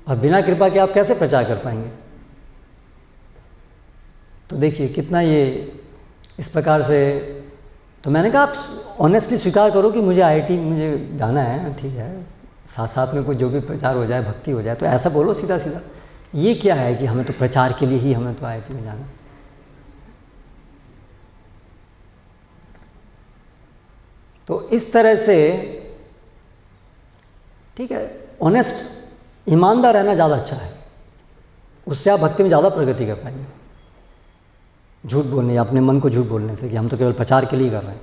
और बिना कृपा के आप कैसे प्रचार कर पाएंगे। तो देखिए कितना ये इस प्रकार से। तो मैंने कहा आप ऑनेस्टली स्वीकार करो कि मुझे IIT मुझे जाना है, ठीक है, साथ साथ में कोई जो भी प्रचार हो जाए भक्ति हो जाए, तो ऐसा बोलो सीधा सीधा। ये क्या है कि हमें तो प्रचार के लिए ही हमें तो IIT में जाना। तो इस तरह से ठीक है, ऑनेस्ट, ईमानदार रहना ज़्यादा अच्छा है, उससे आप भक्ति में ज़्यादा प्रगति कर पाएंगे। झूठ बोलने, अपने मन को झूठ बोलने से कि हम तो केवल प्रचार के लिए कर रहे हैं,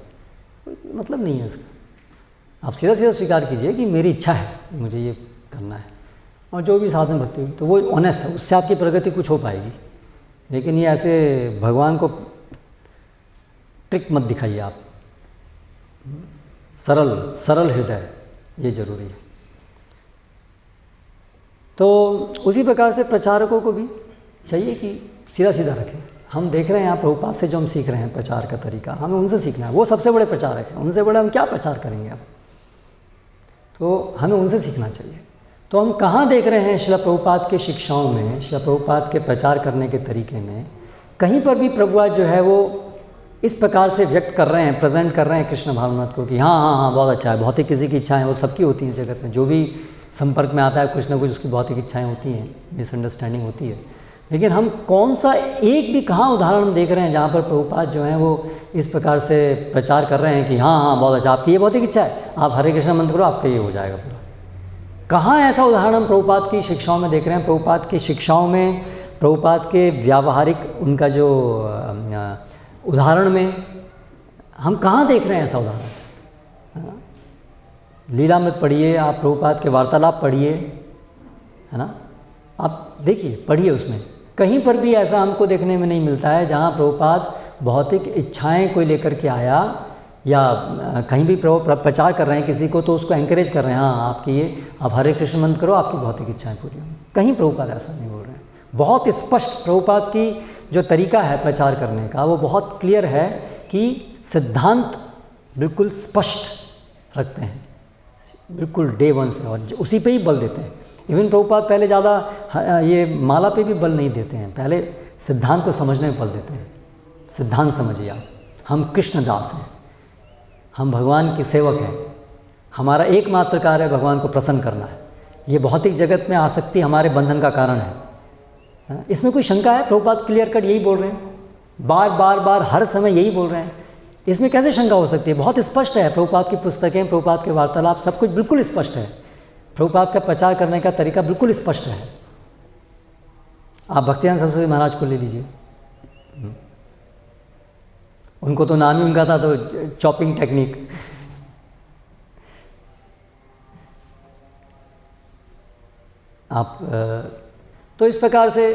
कोई मतलब नहीं है इसका। आप सीधा सीधा स्वीकार कीजिए कि मेरी इच्छा है, मुझे ये करना है, और जो भी साधन भक्ति हुई तो वो ऑनेस्ट है, उससे आपकी प्रगति कुछ हो पाएगी। लेकिन ये ऐसे भगवान को ट्रिक मत दिखाइए आप, सरल हृदय, ये ज़रूरी है। तो उसी प्रकार से प्रचारकों को भी चाहिए कि सीधा सीधा रखें। हम देख रहे हैं यहाँ प्रभुपाद से जो हम सीख रहे हैं प्रचार का तरीका, हमें उनसे सीखना है। वो सबसे बड़े प्रचारक हैं, उनसे बड़े हम क्या प्रचार करेंगे अब, तो हमें उनसे सीखना चाहिए। तो हम कहाँ देख रहे हैं श्रील प्रभुपाद के शिक्षाओं में, श्रील प्रभुपाद के प्रचार करने के तरीके में, कहीं पर भी प्रभुपाद जो है वो इस प्रकार से व्यक्त कर रहे हैं, प्रेजेंट कर रहे हैं कृष्ण भावनामृत को कि हाँ बहुत अच्छा है। भौतिक किसी की इच्छाएं वो सबकी होती हैं जगत में, जो भी संपर्क में आता है कुछ ना कुछ उसकी भौतिक इच्छाएं होती हैं, मिसअंडरस्टैंडिंग होती है। लेकिन हम कौन सा एक भी कहाँ उदाहरण हम देख रहे हैं जहाँ पर प्रभुपाद जो हैं वो इस प्रकार से प्रचार कर रहे हैं कि हाँ बहुत अच्छा, आपकी ये भौतिक इच्छा है, आप हरे कृष्ण मंत्र करो, आपका ये हो जाएगा पूरा। कहाँ ऐसा उदाहरण हम प्रभुपाद की शिक्षाओं में देख रहे हैं? प्रभुपाद की शिक्षाओं में, प्रभुपाद के व्यावहारिक उनका जो उदाहरण में हम कहाँ देख रहे हैं ऐसा उदाहरण? लीलामृत पढ़िए आप, प्रभुपाद के वार्तालाप पढ़िए, है ना, आप देखिए, पढ़िए, उसमें कहीं पर भी ऐसा हमको देखने में नहीं मिलता है जहाँ प्रभुपाद भौतिक इच्छाएं कोई लेकर के आया, या कहीं भी प्रचार कर रहे हैं किसी को तो उसको एंकरेज कर रहे हैं, हाँ आपकी ये, आप हरे कृष्ण मंत्र करो, आपकी भौतिक इच्छाएं पूरी होंगी। कहीं प्रभुपाद ऐसा नहीं बोल रहे हैं। बहुत स्पष्ट प्रभुपाद की जो तरीका है प्रचार करने का वो बहुत क्लियर है कि सिद्धांत बिल्कुल स्पष्ट रखते हैं, बिल्कुल डे वन से, और उसी पे ही बल देते हैं। इवन प्रभुपाद पहले ज़्यादा ये माला पे भी बल नहीं देते हैं, पहले सिद्धांत को समझने में बल देते हैं। सिद्धांत समझिए आप, हम कृष्णदास हैं, हम भगवान के सेवक हैं, हमारा एकमात्र कार्य है भगवान को प्रसन्न करना है। ये भौतिक जगत में आसक्ति हमारे बंधन का कारण है। इसमें कोई शंका है? प्रभुपाद क्लियर कट यही बोल रहे हैं, बार हर समय यही बोल रहे हैं। इसमें कैसे शंका हो सकती है? बहुत स्पष्ट है। प्रभुपाद की पुस्तकें, प्रभुपाद के वार्तालाप, सब कुछ बिल्कुल स्पष्ट है। प्रभुपाद का प्रचार करने का तरीका बिल्कुल स्पष्ट है। आप भक्तिदान सरस्वती महाराज को ले लीजिए, उनको तो नाम ही उनका था तो चॉपिंग टेक्निक। आप तो इस प्रकार से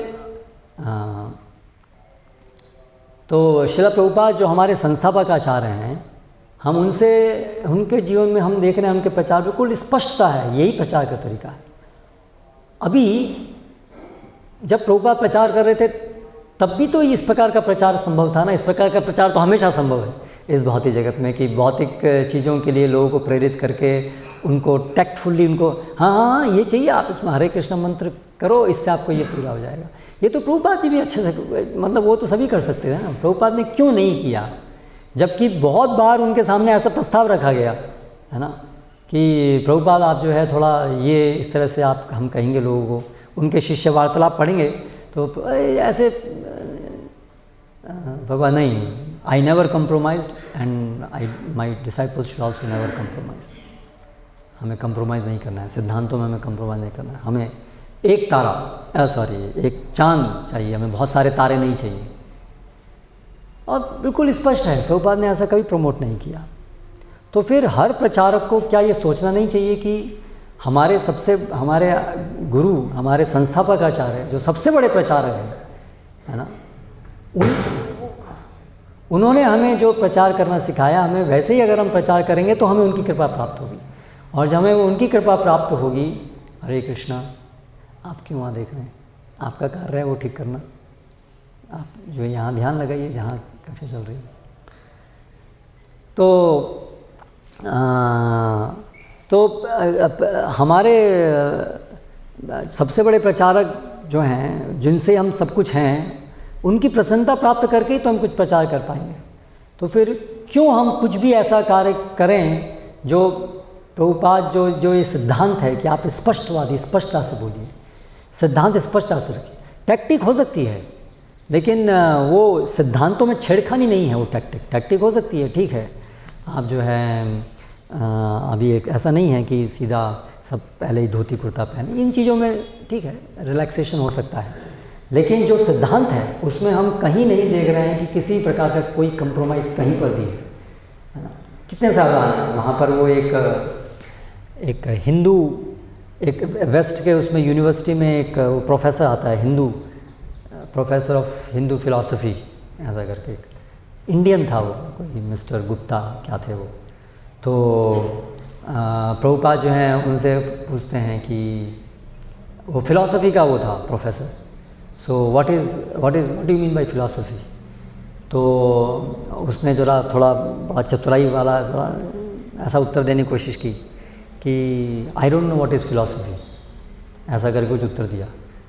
तो श्रील प्रभुपाद जो हमारे संस्थापक आचार्य हैं, हम उनसे, उनके जीवन में हम देख रहे हैं उनके प्रचार बिल्कुल स्पष्टता है, यही प्रचार का तरीका है। अभी जब प्रभुपाद प्रचार कर रहे थे तब भी तो इस प्रकार का प्रचार संभव था ना। इस प्रकार का प्रचार तो हमेशा संभव है इस भौतिक जगत में, कि भौतिक चीज़ों के लिए लोगों को प्रेरित करके उनको टैक्टफुल्ली उनको हाँ ये चाहिए, आप इसमें हरे कृष्ण मंत्र करो, इससे आपको ये पूरा हो जाएगा। ये तो प्रभुपाद जी भी अच्छे से, मतलब वो तो सभी कर सकते हैं ना, प्रभुपाद ने क्यों नहीं किया? जबकि बहुत बार उनके सामने ऐसा प्रस्ताव रखा गया है ना कि प्रभुपाद आप जो है थोड़ा ये इस तरह से आप, हम कहेंगे लोगों को, उनके शिष्य वार्तालाप पढ़ेंगे तो ऐसे भगवान नहीं, I never compromised and my disciples should also never compromise. हमें कम्प्रोमाइज़ नहीं करना है, सिद्धांतों में हमें कम्प्रोमाइज़ नहीं करना है। हमें एक तारा, एक चांद चाहिए, हमें बहुत सारे तारे नहीं चाहिए। और बिल्कुल स्पष्ट है, प्रभुपाद ने ऐसा कभी प्रमोट नहीं किया। तो फिर हर प्रचारक को क्या ये सोचना नहीं चाहिए कि हमारे गुरु, हमारे संस्थापक आचार्य जो सबसे बड़े प्रचारक हैं, है ना, उन्होंने हमें जो प्रचार करना सिखाया, हमें वैसे ही अगर हम प्रचार करेंगे तो हमें उनकी कृपा प्राप्त होगी। और जब हमें उनकी कृपा प्राप्त होगी, हरे कृष्णा, आप क्यों वहाँ देख रहे हैं? आपका कार्य है वो ठीक करना, आप जो यहाँ ध्यान लगाइए जहाँ कक्षा चल रही है। तो हमारे सबसे बड़े प्रचारक जो हैं, जिनसे हम सब कुछ हैं, उनकी प्रसन्नता प्राप्त करके ही तो हम कुछ प्रचार कर पाएंगे। तो फिर क्यों हम कुछ भी ऐसा कार्य करें जो प्रभुपाद जो ये सिद्धांत है कि आप स्पष्टता से बोलिए, सिद्धांत स्पष्टता से रखिए। टैक्टिक हो सकती है लेकिन वो सिद्धांतों में छेड़खानी नहीं है। वो टैक्टिक हो सकती है, ठीक है, आप जो है अभी एक ऐसा नहीं है कि सीधा सब पहले ही धोती कुर्ता पहने, इन चीज़ों में ठीक है रिलैक्सेशन हो सकता है, लेकिन जो सिद्धांत है उसमें हम कहीं नहीं देख रहे हैं कि किसी प्रकार का कोई कंप्रोमाइज़ कहीं पर भी है ना। कितने साल वहाँ पर वो एक हिंदू, एक वेस्ट के उसमें यूनिवर्सिटी में एक प्रोफेसर आता है, Hindu professor of Hindu philosophy ऐसा करके, एक इंडियन था वो, कोई मिस्टर गुप्ता क्या थे वो। तो प्रभुपाद जो हैं उनसे पूछते हैं कि वो फिलॉसफी का वो था professor, so what do you mean by philosophy. तो उसने जरा थोड़ा बड़ा चतुराई वाला थोड़ा ऐसा उत्तर देने की कोशिश की कि I don't know what is philosophy, ऐसा करके कुछ उत्तर दिया।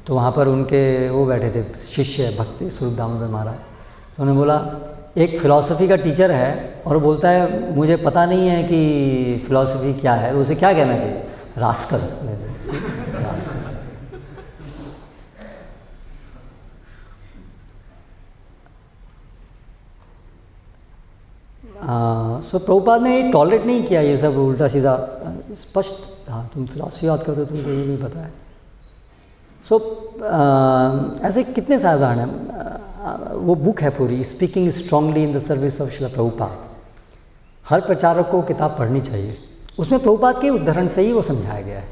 तो वहाँ पर उनके वो बैठे थे शिष्य भक्ति स्वरूप दामोदर महाराज, तो उन्होंने बोला एक फ़िलॉसफी का टीचर है और बोलता है मुझे पता नहीं है कि फ़िलॉसफी क्या है, तो उसे क्या कहना चाहिए, रास्कल। रास्कल। सो प्रभुपाद ने टॉलरेट नहीं किया ये सब उल्टा सीधा, स्पष्ट हाँ तुम फिलॉसफी बात करते हो, तुमको ये नहीं पता है। सो ऐसे कितने सारे उदाहरण हैं। वो बुक है पूरी, speaking strongly in the service of Srila Prabhupada. हर प्रचारक को किताब पढ़नी चाहिए, उसमें प्रभुपाद के उदाहरण से ही वो समझाया गया है।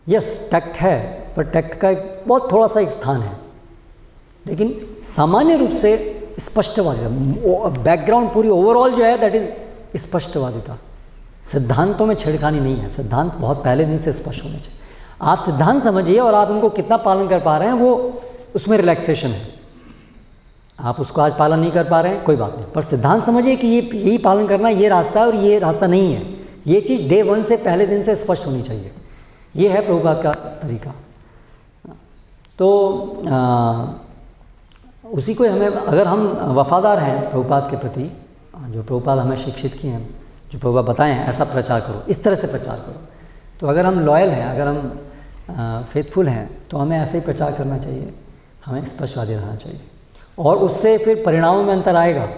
यस टैक्ट है, पर टैक्ट का एक बहुत थोड़ा सा एक स्थान है, लेकिन सामान्य रूप से स्पष्टवादिता, बैकग्राउंड पूरी ओवरऑल जो है दैट इज स्पष्टवादिता। सिद्धांतों में छेड़खानी नहीं है, सिद्धांत बहुत पहले दिन से स्पष्ट होने चाहिए। आप सिद्धांत समझिए और आप उनको कितना पालन कर पा रहे हैं वो उसमें रिलैक्सेशन है। आप उसको आज पालन नहीं कर पा रहे हैं कोई बात नहीं, पर सिद्धांत समझिए कि ये यही पालन करना, ये रास्ता है और ये रास्ता नहीं है। ये चीज़ डे वन से पहले दिन से स्पष्ट होनी चाहिए। ये है प्रभुपाद का तरीका। तो उसी को हमें, अगर हम वफादार हैं प्रभुपाद के प्रति, जो प्रभुपाद हमें शिक्षित किए हैं, जो प्रभुपाद बताएं ऐसा प्रचार करो, इस तरह से प्रचार करो, तो अगर हम लॉयल हैं, अगर हम फेथफुल हैं, तो हमें ऐसे ही प्रचार करना चाहिए, हमें स्पष्टवादी रहना चाहिए, और उससे फिर परिणामों में अंतर आएगा।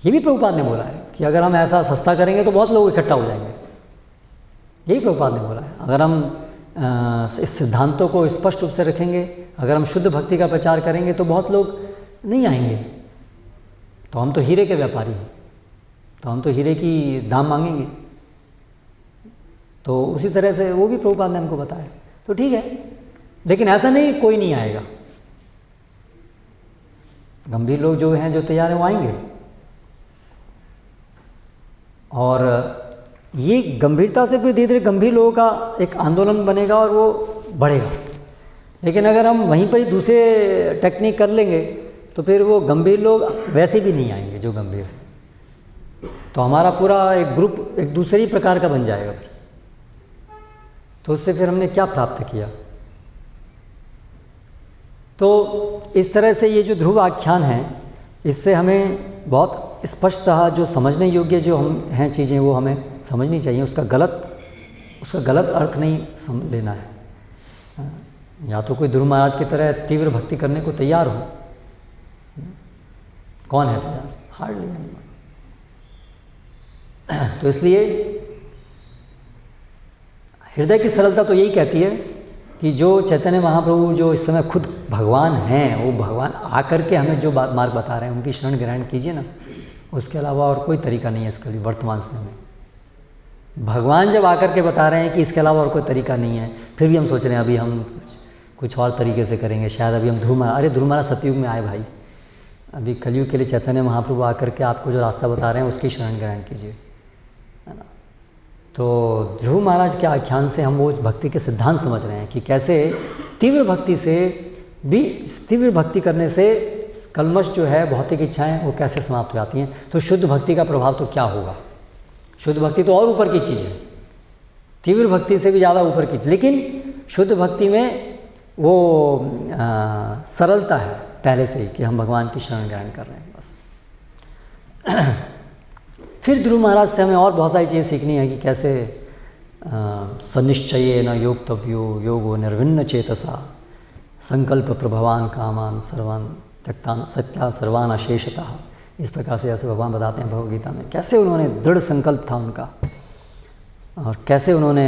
ये भी प्रभुपाद ने बोला है कि अगर हम ऐसा सस्ता करेंगे तो बहुत लोग इकट्ठा हो जाएंगे, यही प्रभुपाद ने बोला है। अगर हम इस सिद्धांतों को स्पष्ट रूप से रखेंगे, अगर हम शुद्ध भक्ति का प्रचार करेंगे तो बहुत लोग नहीं आएंगे। तो हम तो हीरे के व्यापारी हैं, तो हम तो हीरे की दाम मांगेंगे। तो उसी तरह से वो भी प्रभुपाद ने हमको बताया, तो ठीक है, लेकिन ऐसा नहीं कोई नहीं आएगा। गंभीर लोग जो हैं, जो तैयार हैं, वो आएंगे। और ये गंभीरता से फिर धीरे धीरे गंभीर लोगों का एक आंदोलन बनेगा और वो बढ़ेगा। लेकिन अगर हम वहीं पर ही दूसरे टेक्निक कर लेंगे तो फिर वो गंभीर लोग वैसे भी नहीं आएंगे जो गंभीर है। तो हमारा पूरा एक ग्रुप एक दूसरे ही प्रकार का बन जाएगा फिर। तो उससे फिर हमने क्या प्राप्त किया। तो इस तरह से ये जो ध्रुव आख्यान है, इससे हमें बहुत स्पष्टतः जो समझने योग्य जो हम हैं चीज़ें वो हमें समझनी चाहिए। उसका गलत अर्थ नहीं लेना है। या तो कोई ध्रुव महाराज की तरह तीव्र भक्ति करने को तैयार हो, कौन है तैयार? Hardly anyone. तो इसलिए हृदय की सरलता तो यही कहती है कि जो चैतन्य महाप्रभु जो इस समय खुद भगवान हैं, वो भगवान आकर के हमें जो मार्ग बता रहे हैं उनकी शरण ग्रहण कीजिए ना। उसके अलावा और कोई तरीका नहीं है इसके लिए वर्तमान समय में। भगवान जब आकर के बता रहे हैं कि इसके अलावा और कोई तरीका नहीं है, फिर भी हम सोच रहे हैं अभी हम कुछ और तरीके से करेंगे, शायद अभी हम ध्रुव महाराज, अरे ध्रुव महाराज सतयुग में आए भाई, अभी कलयुग के लिए चैतन्य महाप्रभु आकर के आपको जो रास्ता बता रहे हैं उसकी शरण ग्रहण कीजिए, है ना। तो ध्रुव महाराज के आख्यान से हम वो भक्ति के सिद्धांत समझ रहे हैं कि कैसे तीव्र भक्ति से भी, तीव्र भक्ति करने से कल्मश जो है भौतिक इच्छाएं वो कैसे समाप्त हो जाती हैं। तो शुद्ध भक्ति का प्रभाव तो क्या होगा। शुद्ध भक्ति तो और ऊपर की चीज़ है, तीव्र भक्ति से भी ज़्यादा ऊपर की, लेकिन शुद्ध भक्ति में वो सरलता है पहले से ही कि हम भगवान की शरण ग्रहण कर रहे हैं बस। फिर ध्रुव महाराज से हमें और बहुत सारी चीज़ें सीखनी है कि कैसे सनिश्चये न योक्तव्यो योगो निर्विन्न चेतसा संकल्प प्रभवान कामान सर्वान त्यक्तान सत्या सर्वान अशेषतः, इस प्रकार से जैसे भगवान बताते हैं भगवद गीता में, कैसे उन्होंने दृढ़ संकल्प था उनका और कैसे उन्होंने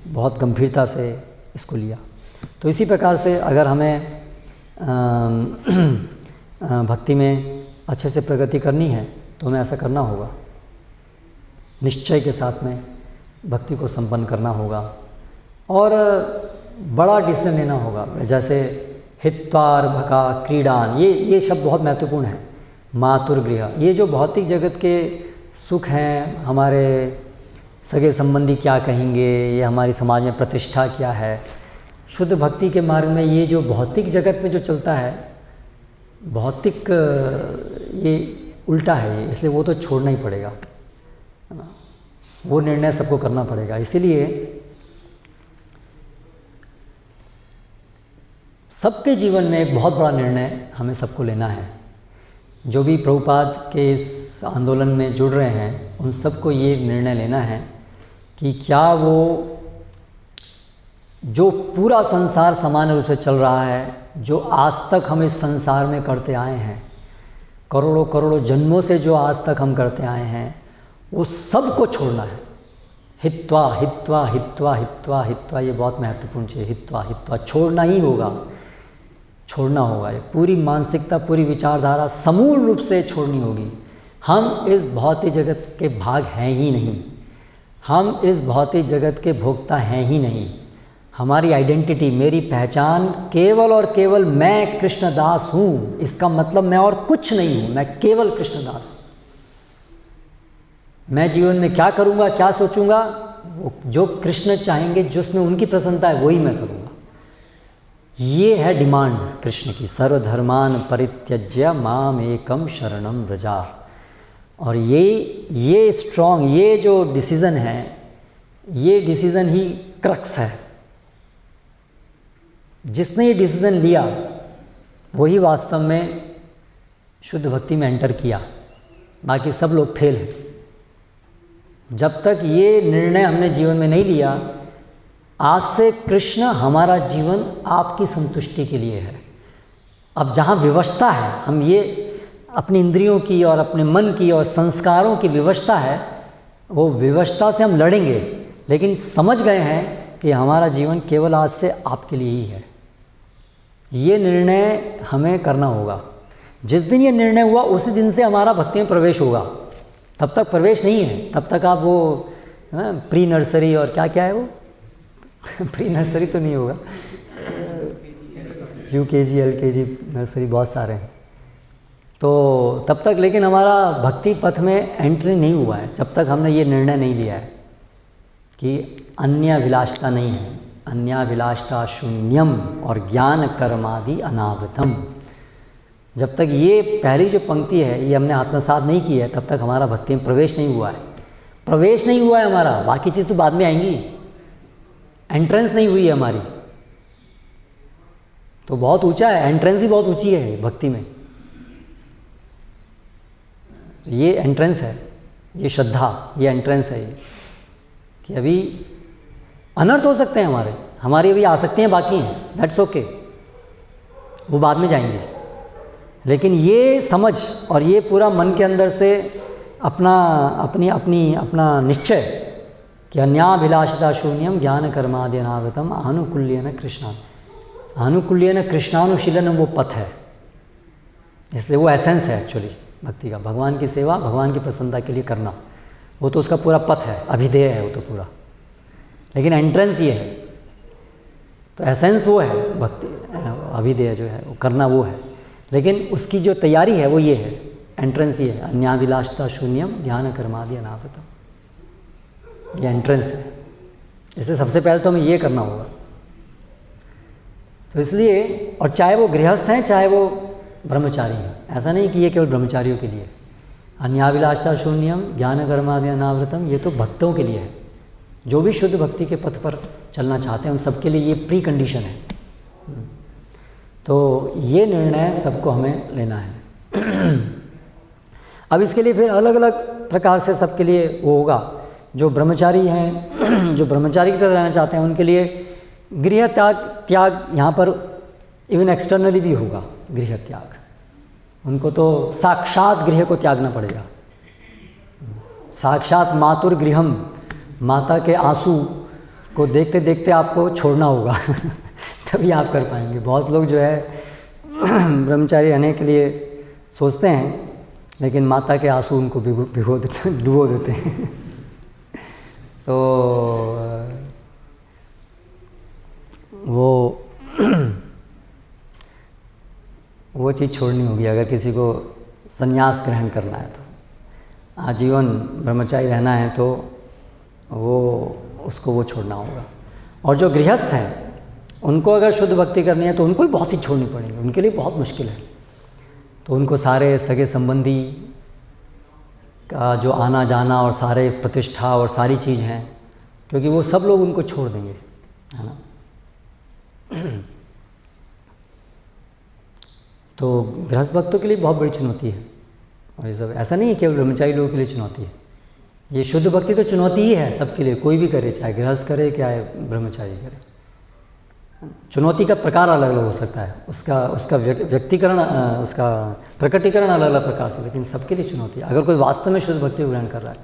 बहुत गंभीरता से इसको लिया। तो इसी प्रकार से अगर हमें भक्ति में अच्छे से प्रगति करनी है तो हमें ऐसा करना होगा, निश्चय के साथ में भक्ति को संपन्न करना होगा और बड़ा डिसीजन लेना होगा। जैसे हित्वार भका क्रीडान, ये शब्द बहुत महत्वपूर्ण है। मातुर्गृह, ये जो भौतिक जगत के सुख हैं, हमारे सगे संबंधी क्या कहेंगे, ये हमारी समाज में प्रतिष्ठा क्या है, शुद्ध भक्ति के मार्ग में ये जो भौतिक जगत में जो चलता है, भौतिक ये उल्टा है ये, इसलिए वो तो छोड़ना ही पड़ेगा, है ना। वो निर्णय सबको करना पड़ेगा। इसीलिए सबके जीवन में एक बहुत बड़ा निर्णय हमें सबको लेना है। जो भी प्रभुपाद के इस आंदोलन में जुड़ रहे हैं उन सबको ये निर्णय लेना है कि क्या वो जो पूरा संसार समान रूप से चल रहा है, जो आज तक हम इस संसार में करते आए हैं, करोड़ों करोड़ों जन्मों से जो आज तक हम करते आए हैं, वो सब को छोड़ना है। हित्वा हित्वा हित्वा हित्वा हित्वा, ये बहुत महत्वपूर्ण चीज़। हित्वा हित्वा, छोड़ना ही होगा, छोड़ना होगा। ये पूरी मानसिकता, पूरी विचारधारा समूल रूप से छोड़नी होगी। हम इस भौतिक जगत के भाग हैं ही नहीं, हम इस भौतिक जगत के भोक्ता हैं ही नहीं। हमारी आइडेंटिटी, मेरी पहचान केवल और केवल मैं कृष्णदास हूँ। इसका मतलब मैं और कुछ नहीं हूँ, मैं केवल कृष्णदास हूँ। मैं जीवन में क्या करूँगा, क्या सोचूंगा, वो जो कृष्ण चाहेंगे, जिसमें उनकी प्रसन्नता है वही मैं करूँगा। ये है डिमांड कृष्ण की, सर्वधर्मान परित्यज्य माम एकम शरणम व्रजा। और ये स्ट्रॉन्ग, ये जो डिसीज़न है, ये डिसीज़न ही क्रक्स है। जिसने ये डिसीज़न लिया वही वास्तव में शुद्ध भक्ति में एंटर किया, बाकी सब लोग फेल हैं। जब तक ये निर्णय हमने जीवन में नहीं लिया, आज से कृष्ण हमारा जीवन आपकी संतुष्टि के लिए है। अब जहाँ विवशता है, हम ये अपनी इंद्रियों की और अपने मन की और संस्कारों की विवशता है, वो विवशता से हम लड़ेंगे, लेकिन समझ गए हैं कि हमारा जीवन केवल आज से आपके लिए ही है। ये निर्णय हमें करना होगा। जिस दिन ये निर्णय हुआ उसी दिन से हमारा भक्ति में प्रवेश होगा। तब तक प्रवेश नहीं है, तब तक आप वो प्री नर्सरी और क्या क्या है वो प्री नर्सरी तो नहीं होगा, UKG LKG नर्सरी बहुत सारे हैं। तो तब तक लेकिन हमारा भक्ति पथ में एंट्री नहीं हुआ है, जब तक हमने ये निर्णय नहीं लिया है कि अन्याभिलाषता नहीं है, अन्याभिलाषता शून्यम और ज्ञान कर्मादि अनावृतम। जब तक ये पहली जो पंक्ति है ये हमने आत्मसात नहीं की है, तब तक हमारा भक्ति में प्रवेश नहीं हुआ है। प्रवेश नहीं हुआ है हमारा, बाकी चीज़ तो बाद में आएंगी। एंट्रेंस नहीं हुई है हमारी, तो बहुत ऊंचा है, एंट्रेंस ही बहुत ऊंची है भक्ति में। ये एंट्रेंस है, ये श्रद्धा, ये एंट्रेंस है ये, कि अभी अनर्थ हो सकते हैं हमारी अभी आसक्तियाँ बाकी हैं, दैट्स ओके, वो बाद में जाएंगे। लेकिन ये समझ और ये पूरा मन के अंदर से अपना निश्चय कि अन्याभिलाषिता शून्यम ज्ञान कर्मादि अनावृतम आनुकूल्येन कृष्णा, आनुकूल्येन कृष्णानुशीलन वो पथ है। इसलिए वो एसेंस है एक्चुअली भक्ति का, भगवान की सेवा, भगवान की प्रसन्नता के लिए करना, वो तो उसका पूरा पथ है, अभिधेय है वो तो पूरा। लेकिन एंट्रेंस ये है, तो एसेंस वो है भक्ति, अभिधेय जो है वो करना वो है। लेकिन उसकी जो तैयारी है वो ये है, एंट्रेंस ये है, अन्याभिलाषता शून्यम ज्ञान कर्मादि अनावृतम, ये एंट्रेंस है। इससे सबसे पहले तो हमें ये करना होगा। तो इसलिए, और चाहे वो गृहस्थ हैं चाहे वो ब्रह्मचारी हैं, ऐसा नहीं कि ये केवल ब्रह्मचारियों के लिए। अन्याभिलाषता शून्यम ज्ञान कर्मादि अनावृतम, ये तो भक्तों के लिए है। जो भी शुद्ध भक्ति के पथ पर चलना चाहते हैं उन सबके लिए ये प्री कंडीशन है। तो ये निर्णय सबको हमें लेना है। अब इसके लिए फिर अलग अलग प्रकार से सबके लिए वो होगा। जो ब्रह्मचारी हैं, जो ब्रह्मचारी की तरह रहना चाहते हैं, उनके लिए गृह त्याग यहाँ पर इवन एक्सटर्नली भी होगा गृह त्याग। उनको तो साक्षात गृह को त्यागना पड़ेगा। साक्षात मातुर गृहम, माता के आंसू को देखते देखते आपको छोड़ना होगा तभी आप कर पाएंगे। बहुत लोग जो है ब्रह्मचारी रहने के लिए सोचते हैं, लेकिन माता के आंसू उनको भिगो देते, डुबो देते हैं तो वो चीज़ छोड़नी होगी अगर किसी को संन्यास ग्रहण करना है। तो आजीवन ब्रह्मचारी रहना है तो उसको छोड़ना होगा। और जो गृहस्थ हैं उनको अगर शुद्ध भक्ति करनी है तो उनको भी बहुत सी छोड़नी पड़ेगी, उनके लिए बहुत मुश्किल है। तो उनको सारे सगे संबंधी का जो आना जाना और सारे प्रतिष्ठा और सारी चीज़ हैं, क्योंकि वो सब लोग उनको छोड़ देंगे, है ना। तो गृहस्थ भक्तों के लिए बहुत बड़ी चुनौती है। और ये सब ऐसा नहीं है केवल ब्रह्मचारी लोगों के लिए चुनौती है, ये शुद्ध भक्ति तो चुनौती ही है सबके लिए, कोई भी करे, चाहे गृहस्थ करे चाहे ब्रह्मचारी करे। चुनौती का प्रकार अलग अलग हो सकता है, उसका व्यक्तिकरण, उसका प्रकटीकरण अलग अलग प्रकार से, लेकिन सबके लिए चुनौती है। अगर कोई वास्तव में शुद्ध भक्ति ग्रहण कर रहा है,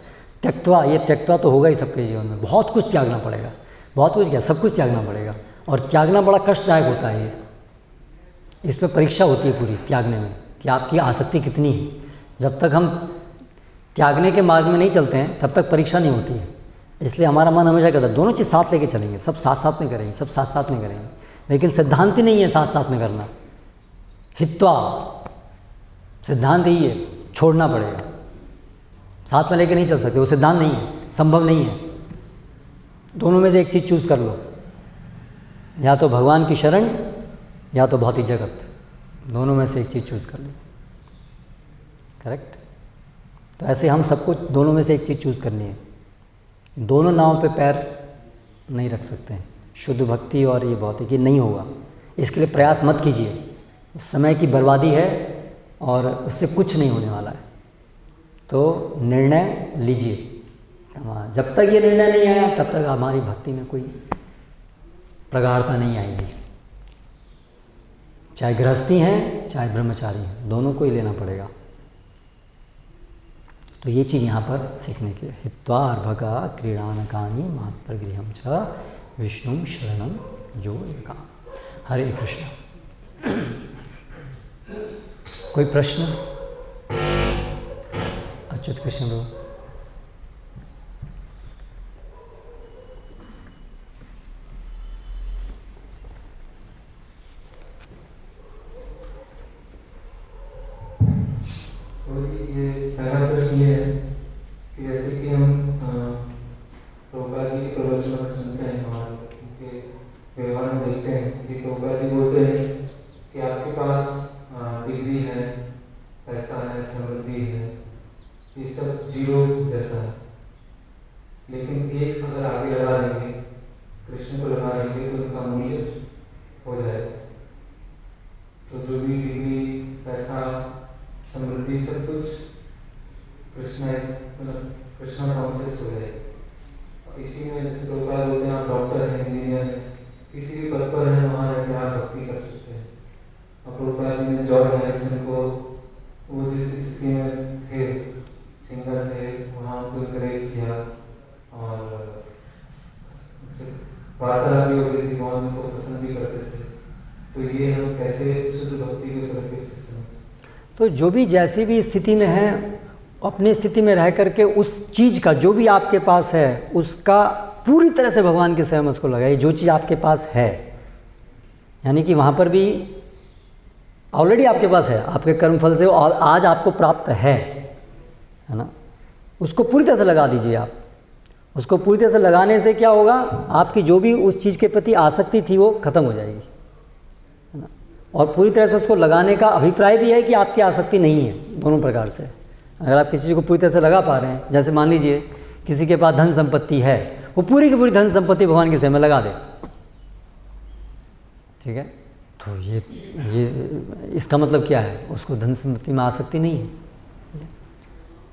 त्यक्त्वा तो होगा ही सबके जीवन में, बहुत कुछ त्यागना पड़ेगा, बहुत कुछ क्या, सब कुछ त्यागना पड़ेगा। और त्यागना बड़ा कष्टदायक होता है। ये इसमें परीक्षा होती है पूरी त्यागने में कि आपकी आसक्ति कितनी है। जब तक हम त्यागने के मार्ग में नहीं चलते हैं तब तक परीक्षा नहीं होती है। इसलिए हमारा मन हमेशा कहता है दोनों चीज़ साथ लेके चलेंगे, सब साथ साथ में करेंगे, सब साथ साथ में करेंगे, लेकिन सिद्धांत ही नहीं है साथ साथ में करना। हित्वा सिद्धांत ही है, छोड़ना पड़ेगा, साथ में लेके नहीं चल सकते, वो सिद्धांत नहीं है, संभव नहीं है। दोनों में से एक चीज़ चूज़ कर लो, या तो भगवान की शरण या तो भौतिक जगत, दोनों में से एक चीज़ चूज़ कर लो। करेक्ट। तो ऐसे हम सबको दोनों में से एक चीज़ चूज़ करनी है। दोनों नाव पे पैर नहीं रख सकते हैं, शुद्ध भक्ति और ये भौतिक, ये नहीं होगा। इसके लिए प्रयास मत कीजिए, समय की बर्बादी है और उससे कुछ नहीं होने वाला है। तो निर्णय लीजिए। जब तक ये निर्णय नहीं आया तब तक हमारी भक्ति में कोई प्रगाढ़ता नहीं आएगी। चाहे गृहस्थी हैं चाहे ब्रह्मचारी हैं, दोनों को ही लेना पड़ेगा। तो ये चीज़ यहाँ पर सीखने की है। हित्वा अर्भका क्रीडानकानि मातृगृहं च विष्णुं शरणं यो यका। हरे कृष्ण। कोई प्रश्न? अच्युत कृष्ण प्रभु। ये पहला प्रश्न ये है कि जैसे कि हम प्रभुपाद जी के प्रवचनों में सुनते हैं और उनके व्यवहार में देखते हैं कि प्रभुपाद जी बोलते हैं कि आपके पास डिग्री है, पैसा है, समृद्धि है, ये सब जीरो जैसा है, लेकिन एक अगर आगे लगा देंगे, कृष्ण को लगा देंगे तो उनका मूल्य हो जाएगा। तो जो भी डिग्री, पैसा, समृद्धि, सब कुछ कृष्णा कॉन्शियस हो जाए। इसी में जैसे लोग बोलते हैं आप डॉक्टर हैं, इंजीनियर हैं, किसी भी पद पर हैं, वहाँ रहकर आप भक्ति कर सकते हैं। और प्रभुपाद जी ने जॉर्ज हैरिसन को वो जिस स्थिति में थे, सिंगर थे, वहाँ उनको इनकरेज किया और वार्तालाप भी हो गई थी, बहुत उनको पसंद भी करते थे। तो ये हम कैसे शुद्ध भक्ति के परिप्रेक्ष्य से समझ सकते? तो जो भी जैसी भी स्थिति में है, अपनी स्थिति में रह करके उस चीज़ का जो भी आपके पास है उसका पूरी तरह से भगवान के सेवा में उसको लगाइए। जो चीज़ आपके पास है, यानी कि वहाँ पर भी ऑलरेडी आपके पास है, आपके कर्मफल से और आज आपको प्राप्त है ना, उसको पूरी तरह से लगा दीजिए। आप उसको पूरी तरह से लगाने से क्या होगा, आपकी जो भी उस चीज़ के प्रति आसक्ति थी वो खत्म हो जाएगी, है ना। और पूरी तरह से उसको लगाने का अभिप्राय भी है कि आपकी आसक्ति नहीं है, दोनों प्रकार से। अगर आप किसी चीज़ को पूरी तरह से लगा पा रहे हैं, जैसे मान लीजिए किसी के पास धन संपत्ति है, वो पूरी की पूरी धन संपत्ति भगवान के सेवा में लगा दे, ठीक है, तो ये इसका मतलब क्या है, उसको धन संपत्ति में आसक्ति नहीं है।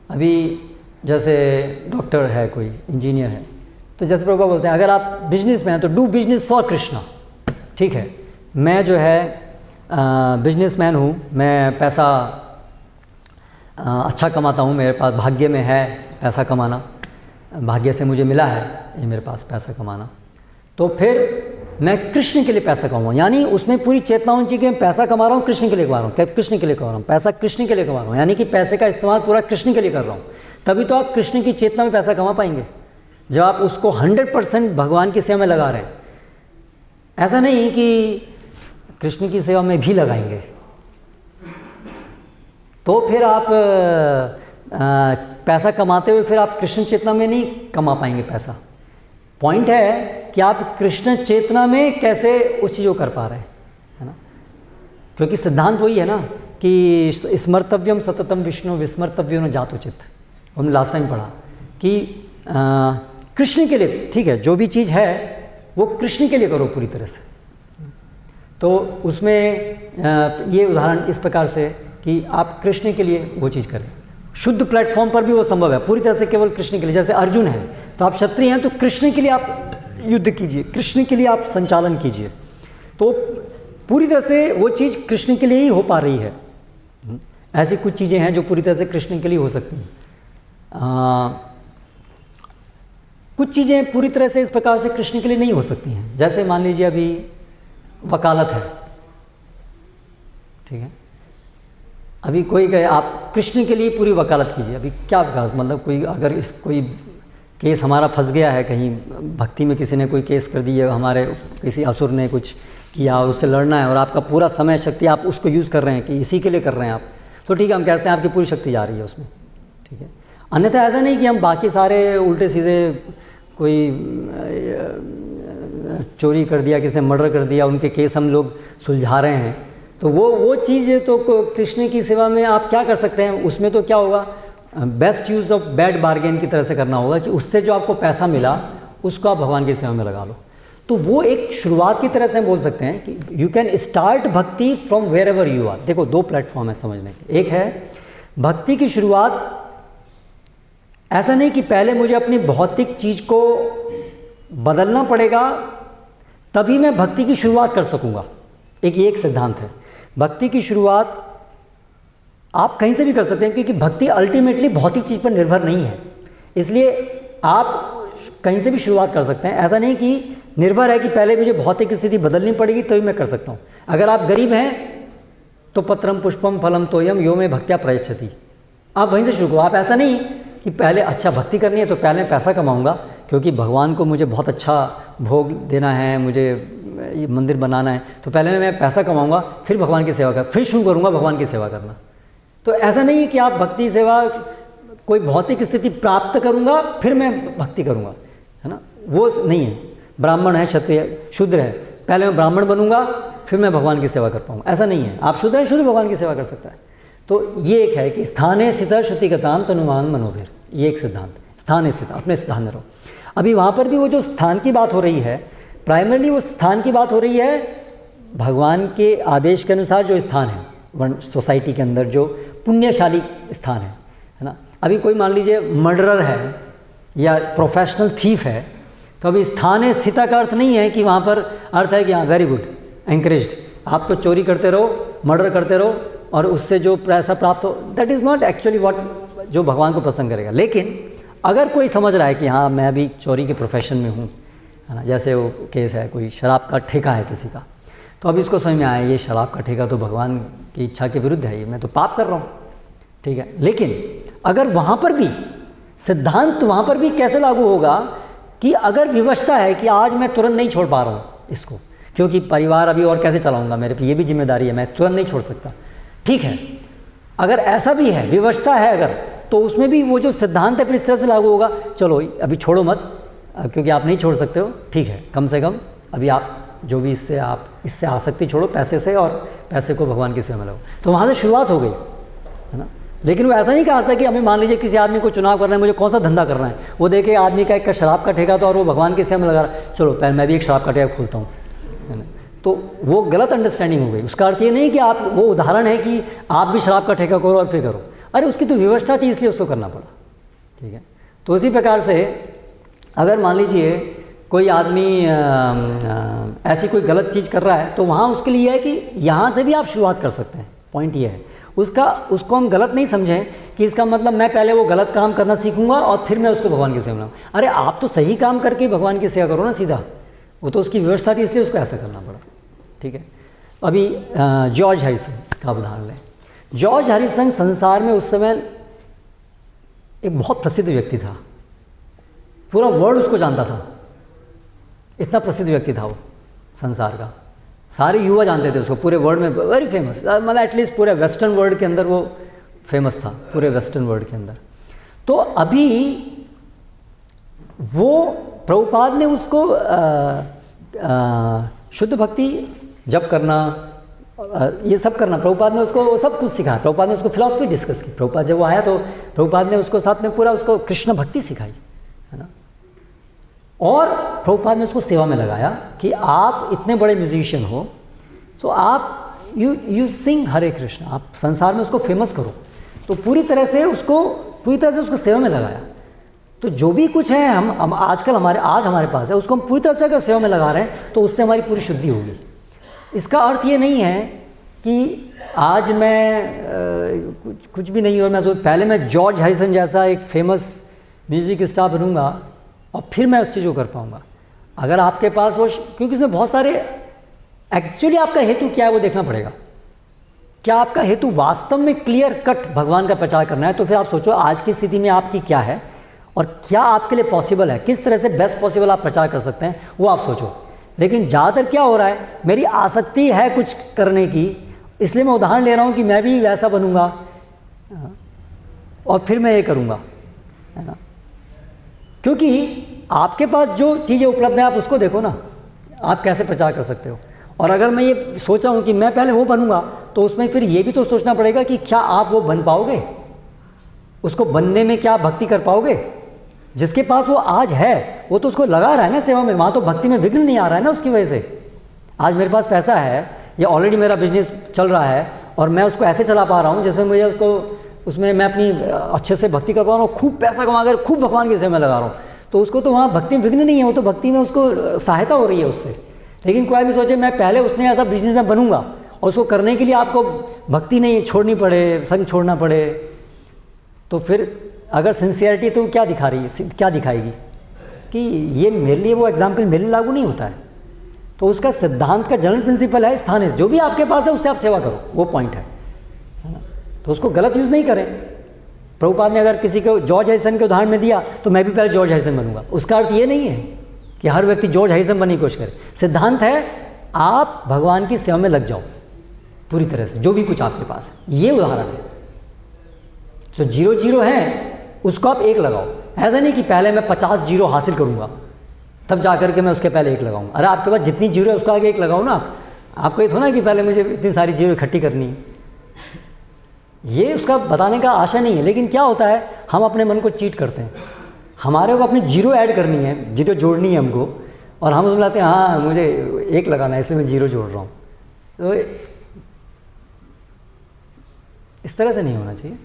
अभी जैसे डॉक्टर है, कोई इंजीनियर है, तो जैसे प्रभुपाद बोलते हैं अगर आप बिजनेस में हैं तो डू बिजनेस फॉर कृष्णा, ठीक है। मैं जो है बिजनेसमैन हूँ, मैं पैसा अच्छा कमाता हूँ, मेरे पास भाग्य में है पैसा कमाना, भाग्य से मुझे मिला है ये मेरे पास पैसा कमाना, तो फिर मैं कृष्ण के लिए पैसा कमाऊँ। यानी उसमें पूरी चेतना होनी चाहिए कि मैं पैसा कमा रहा हूँ कृष्ण के लिए कमा रहा हूँ, कृष्ण के लिए कमा रहा हूँ, पैसा कृष्ण के लिए कमा रहा हूँ, यानी कि पैसे का इस्तेमाल पूरा कृष्ण के लिए कर रहा हूँ। तभी तो आप कृष्ण की चेतना में पैसा कमा पाएंगे, जब आप उसको 100% भगवान की सेवा में लगा रहे हैं। ऐसा नहीं कि कृष्ण की सेवा में भी लगाएंगे तो फिर आप पैसा कमाते हुए फिर आप कृष्ण चेतना में नहीं कमा पाएंगे पैसा। पॉइंट है कि आप कृष्ण चेतना में कैसे उस चीज़ को कर पा रहे हैं, है ना। क्योंकि सिद्धांत वही है ना कि स्मर्तव्यम सततम विष्णु विस्मर्तव्यो न जातुचित, हमने लास्ट टाइम पढ़ा कि कृष्ण के लिए, ठीक है, जो भी चीज़ है वो कृष्ण के लिए करो पूरी तरह से। तो उसमें ये उदाहरण इस प्रकार से कि आप कृष्ण के लिए वो चीज़ करें। शुद्ध प्लेटफॉर्म पर भी वो संभव है, पूरी तरह से केवल कृष्ण के लिए। जैसे अर्जुन है तो आप क्षत्रिय हैं तो कृष्ण के लिए आप युद्ध कीजिए, कृष्ण के लिए आप संचालन कीजिए, तो पूरी तरह से वो चीज़ कृष्ण के लिए ही हो पा रही है। ऐसी कुछ चीज़ें हैं जो पूरी तरह से कृष्ण के लिए हो सकती हैं। कुछ चीज़ें पूरी तरह से इस प्रकार से कृष्ण के लिए नहीं हो सकती हैं। जैसे मान लीजिए अभी वकालत है, ठीक है, अभी कोई कहे आप कृष्ण के लिए पूरी वकालत कीजिए। अभी क्या वकालत, मतलब कोई कोई केस हमारा फंस गया है कहीं, भक्ति में किसी ने कोई केस कर दिया, हमारे किसी असुर ने कुछ किया और उससे लड़ना है और आपका पूरा समय शक्ति आप उसको यूज़ कर रहे हैं कि इसी के लिए कर रहे हैं आप, तो ठीक है, हम कहते हैं आपकी पूरी शक्ति जा रही है उसमें, ठीक है। अन्यथा ऐसा नहीं कि हम बाकी सारे उल्टे सीधे, कोई चोरी कर दिया, किसी ने मर्डर कर दिया, उनके केस हम लोग सुलझा रहे हैं, तो वो चीज़ तो कृष्ण की सेवा में आप क्या कर सकते हैं, उसमें तो क्या होगा, best use of bad bargain की तरह से करना होगा कि उससे जो आपको पैसा मिला उसको आप भगवान की सेवा में लगा लो। तो वो एक शुरुआत की तरह से हम बोल सकते हैं कि you can start bhakti from wherever you are. देखो दो प्लेटफॉर्म है समझने के, एक है भक्ति की शुरुआत, ऐसा नहीं कि पहले मुझे अपनी भौतिक चीज़ को बदलना पड़ेगा तभी मैं भक्ति की शुरुआत कर सकूँगा। एक सिद्धांत है, भक्ति की शुरुआत आप कहीं से भी कर सकते हैं, क्योंकि भक्ति अल्टीमेटली भौतिक चीज़ पर निर्भर नहीं है, इसलिए आप कहीं से भी शुरुआत कर सकते हैं। ऐसा नहीं कि निर्भर है कि पहले मुझे भौतिक स्थिति बदलनी पड़ेगी तभी मैं कर सकता हूँ। अगर आप गरीब हैं तो पत्रम पुष्पम फलम तोयम यो में भक्त्या प्रयच्छति, आप वहीं से शुरू करो। आप ऐसा नहीं कि पहले अच्छा भक्ति करनी है तो पहले मैं पैसा कमाऊँगा क्योंकि भगवान को मुझे बहुत अच्छा भोग देना है, मुझे ये मंदिर बनाना है, तो पहले मैं पैसा कमाऊँगा फिर भगवान की सेवा कर, फिर शुरू करूँगा भगवान की सेवा करना। तो ऐसा नहीं है कि आप भक्ति सेवा कोई भौतिक स्थिति प्राप्त करूँगा फिर मैं भक्ति करूँगा, है ना, वो नहीं है। ब्राह्मण है, क्षत्रिय, शूद्र है, पहले मैं ब्राह्मण बनूँगा फिर मैं भगवान की सेवा कर पाऊँगा, ऐसा नहीं है। आप शूद्र हैं, शूद्र भगवान की सेवा कर सकता है। तो ये एक है कि स्थाने स्थित श्रुतिगताम तनुमान मनोभिर, ये एक सिद्धांत, स्थान स्थित, अपने स्थान में रहो। अभी वहाँ पर भी वो जो स्थान की बात हो रही है, प्राइमरली वो स्थान की बात हो रही है भगवान के आदेश के अनुसार जो स्थान है सोसाइटी के अंदर, जो पुण्यशाली स्थान है ना। अभी कोई मान लीजिए मर्डरर है या प्रोफेशनल थीफ है, तो अभी स्थान स्थिता का अर्थ नहीं है कि वहाँ पर अर्थ है कि हाँ वेरी गुड एंकरेज्ड, आप तो चोरी करते रहो, मर्डर करते रहो और उससे जो पैसा प्राप्त हो, that is not actually what जो भगवान को पसंद करेगा। लेकिन अगर कोई समझ रहा है कि हाँ मैं अभी चोरी के प्रोफेशन में हूँ, है ना, जैसे वो केस है कोई शराब का ठेका है किसी का, तो अब इसको समझ में आया ये शराब का ठेका तो भगवान की इच्छा के विरुद्ध है, ये मैं तो पाप कर रहा हूँ, ठीक है। लेकिन अगर वहाँ पर भी सिद्धांत वहाँ पर भी कैसे लागू होगा कि अगर विवशता है कि आज मैं तुरंत नहीं छोड़ पा रहा हूँ इसको, क्योंकि परिवार अभी और कैसे चलाऊँगा, मेरे पे ये भी जिम्मेदारी है, मैं तुरंत नहीं छोड़ सकता, ठीक है। अगर ऐसा भी है, विवशता है अगर, तो उसमें भी वो जो सिद्धांत है फिर इस तरह से लागू होगा, चलो अभी छोड़ो मत क्योंकि आप नहीं छोड़ सकते हो, ठीक है, कम से कम अभी आप जो भी इससे आसक्ति छोड़ो पैसे से, और पैसे को भगवान की सेवा में लगाओ। तो वहाँ से शुरुआत हो गई, है ना। लेकिन वो ऐसा नहीं कहा था कि हमें मान लीजिए किसी आदमी को चुनाव करना है, मुझे कौन सा धंधा करना है, वो देखे आदमी का एक शराब का ठेका था और वो भगवान की सेवा में लगा रहा, चलो पहले मैं भी एक शराब का ठेका खोलता हूँ, है ना। तो वो गलत अंडरस्टैंडिंग हो गई। उसका अर्थ ये नहीं कि आप, वो उदाहरण है कि आप भी शराब का ठेका करो और फिर करो, अरे उसकी तो व्यवस्था थी इसलिए उसको करना पड़ा, ठीक है। तो इसी प्रकार से अगर मान लीजिए कोई आदमी ऐसी कोई गलत चीज़ कर रहा है तो वहाँ उसके लिए है कि यहाँ से भी आप शुरुआत कर सकते हैं। पॉइंट ये है, उसको हम गलत नहीं समझें कि इसका मतलब मैं पहले वो गलत काम करना सीखूंगा और फिर मैं उसको भगवान की सेवा में। अरे आप तो सही काम करके भगवान की सेवा करो ना सीधा, वो तो उसकी व्यवस्था थी इसलिए उसको ऐसा करना पड़ा। ठीक है, अभी जॉर्ज हैरिसन का उदाहरण लें। जॉर्ज हैरिसन संसार में उस समय एक बहुत प्रसिद्ध व्यक्ति था, पूरा वर्ल्ड उसको जानता था, इतना प्रसिद्ध व्यक्ति था वो संसार का, सारे युवा जानते थे उसको पूरे वर्ल्ड में, वेरी फेमस, मतलब एटलीस्ट पूरे वेस्टर्न वर्ल्ड के अंदर वो फेमस था, पूरे वेस्टर्न वर्ल्ड के अंदर। तो अभी वो प्रभुपाद ने उसको शुद्ध भक्ति जप करना, ये सब करना, प्रभुपाद ने उसको सब कुछ सिखाया। प्रभुपाद ने उसको फिलॉसफी डिस्कस की। प्रभुपाद जब वो आया तो प्रभुपाद ने उसको साथ में पूरा उसको कृष्ण भक्ति सिखाई, है ना। और प्रभुपाद ने उसको सेवा में लगाया कि आप इतने बड़े म्यूजिशियन हो तो आप यू सिंग हरे कृष्ण, आप संसार में उसको फेमस करो। तो पूरी तरह से उसको सेवा में लगाया। तो जो भी कुछ है हम आजकल हमारे पास है, उसको हम पूरी तरह से अगर सेवा में लगा रहे हैं तो उससे हमारी पूरी शुद्धि होगी। इसका अर्थ ये नहीं है कि आज मैं कुछ भी नहीं, और पहले मैं जॉर्ज हैरिसन जैसा एक फेमस म्यूज़िक स्टार बनूंगा और फिर मैं उस चीज़ को कर पाऊंगा। अगर आपके पास वो, क्योंकि इसमें बहुत सारे, एक्चुअली आपका हेतु क्या है वो देखना पड़ेगा। क्या आपका हेतु वास्तव में क्लियर कट भगवान का प्रचार करना है, तो फिर आप सोचो आज की स्थिति में आपकी क्या है और क्या आपके लिए पॉसिबल है, किस तरह से बेस्ट पॉसिबल आप प्रचार कर सकते हैं, वो आप सोचो। लेकिन ज़्यादातर क्या हो रहा है, मेरी आसक्ति है कुछ करने की, इसलिए मैं उदाहरण ले रहा हूँ कि मैं भी वैसा बनूंगा और फिर मैं ये करूँगा, है ना। क्योंकि आपके पास जो चीज़ें उपलब्ध हैं आप उसको देखो ना, आप कैसे प्रचार कर सकते हो। और अगर मैं ये सोचा हूँ कि मैं पहले वो बनूंगा, तो उसमें फिर ये भी तो सोचना पड़ेगा कि क्या आप वो बन पाओगे, उसको बनने में क्या भक्ति कर पाओगे। जिसके पास वो आज है वो तो उसको लगा रहा है ना सेवा में, वहाँ तो भक्ति में विघ्न नहीं आ रहा है ना उसकी वजह से। आज मेरे पास पैसा है या ऑलरेडी मेरा बिजनेस चल रहा है और मैं उसको ऐसे चला पा रहा हूँ जिसमें मुझे उसमें मैं अपनी अच्छे से भक्ति कर पा रहा हूँ, खूब पैसा कमा कर खूब भगवान की सेवा में लगा रहा हूँ, तो उसको तो वहाँ भक्ति में विघ्न नहीं है, वो तो भक्ति में उसको सहायता हो रही है उससे। लेकिन कोई भी सोचे मैं पहले उसने ऐसा बिजनेस में बनूंगा और उसको करने के लिए आपको भक्ति नहीं छोड़नी पड़े, संग छोड़ना पड़े, तो फिर अगर सिंसियरिटी तो क्या दिखा रही है, क्या दिखाएगी कि ये मेरे लिए वो एग्जाम्पल मेरे लिए लागू नहीं होता है। तो उसका सिद्धांत का जनरल प्रिंसिपल है स्थान है, जो भी आपके पास है उससे आप सेवा करो, वो पॉइंट है ना। तो उसको गलत यूज़ नहीं करें। प्रभुपाद ने अगर किसी को जॉर्ज हैरिसन के उदाहरण में दिया तो मैं भी पहले जॉर्ज हैरिसन बनूंगा, उसका अर्थ ये नहीं है कि हर व्यक्ति जॉर्ज हैरिसन बनने की कोशिश करे। सिद्धांत है आप भगवान की सेवा में लग जाओ पूरी तरह से, जो भी कुछ आपके पास है। ये उदाहरण है। तो 0 है उसको आप 1 लगाओ। ऐसा नहीं कि पहले मैं 50 जीरो हासिल करूंगा तब जा करके मैं उसके पहले 1 लगाऊंगा। अरे आपके पास जितनी जीरो है उसको आगे 1 लगाओ ना। आपको ये थोड़ा कि पहले मुझे इतनी सारी जीरो इकट्ठी करनी है, ये उसका बताने का आशा नहीं है। लेकिन क्या होता है, हम अपने मन को चीट करते हैं। हमारे को अपनी जीरो ऐड करनी है, जीरो जोड़नी है हमको, और हम उसमें लाते हैं हाँ मुझे 1 लगाना है इसलिए मैं 0 जोड़ रहा हूँ। तो इस तरह से नहीं होना चाहिए।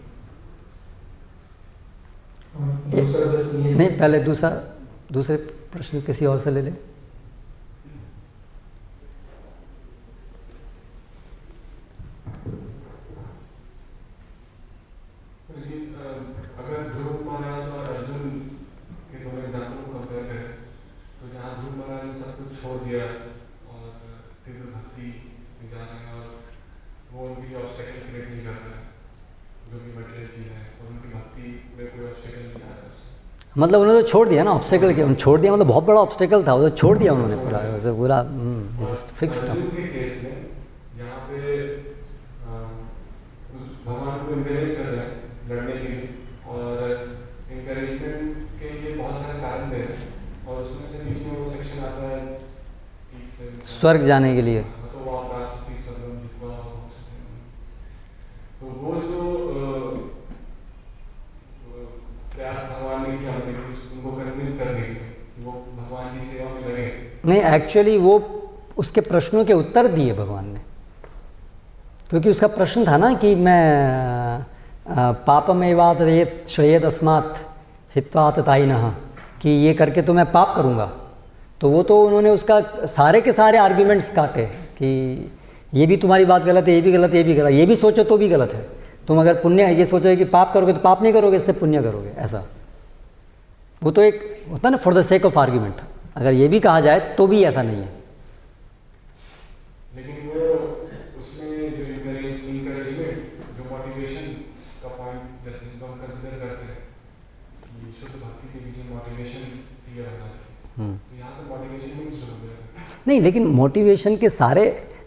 नहीं, पहले दूसरे प्रश्न किसी और से ले ले। अगर ध्रुव महाराज और अर्जुन के दोनों एग्जाम्पल को कंपेयर करें तो जहाँ ध्रुव महाराज ने सब कुछ छोड़ दिया और तीव्र भक्ति में जा रहे हैं और वो उनकी ऑब्स्टेकल क्रिएट नहीं कर रहे हैं, जो भी मटेरियल चीज़ है, और उनकी भक्ति में कोई ऑब्स्टेकल नहीं आ रहा है। मतलब उन्होंने तो छोड़ दिया ना ऑब्स्टेकल के, छोड़ दिया मतलब बहुत बड़ा ऑब्स्टेकल था, वो तो छोड़ दिया उन्होंने पूरा फिक्स था। अर्जुन के केस में यहाँ पे भगवान को इनकरेज कर रहे हैं लड़ने के लिए, और इनकरेजमेंट के लिए बहुत सारे कारण दे रहे हैं, और उसमें से बीच में वो सेक्शन आता है स्वर्ग जाने के लिए। तो वो आप तो वो जो प्रयास भगवान ने किया उनको कन्विंस करने के लिए वो भगवान की सेवा में लगे। नहीं, एक्चुअली वो उसके प्रश्नों के उत्तर दिए भगवान ने, क्योंकि उसका प्रश्न था ना कि मैं पापमेवात श्रेयद अस्मात् हित्वात ताइनः, कि ये करके तो मैं पाप करूँगा। तो वो तो उन्होंने उसका सारे के सारे आर्ग्यूमेंट्स काटे कि ये भी तुम्हारी बात गलत है, ये भी गलत है, ये भी गलत, ये भी सोचो तो भी गलत है। तुम अगर पुण्य ये सोचोगे कि पाप करोगे तो पाप नहीं करोगे, इससे पुण्य करोगे, ऐसा वो तो एक होता है ना for the sake of argument. अगर ये भी कहा जाए तो भी ऐसा नहीं है। लेकिन वो उसमें जो encouragement, जो मोटिवेशन का पॉइंट जैसे जिनको हम कंसिडर करते हैं कि शुद्ध भक्ति के पीछे मोटिवेशन क्लियर होना चाहिए, तो यहाँ पे मोटिवेशन नहीं शुरू हो गया। नहीं, लेकिन मोटिवेशन के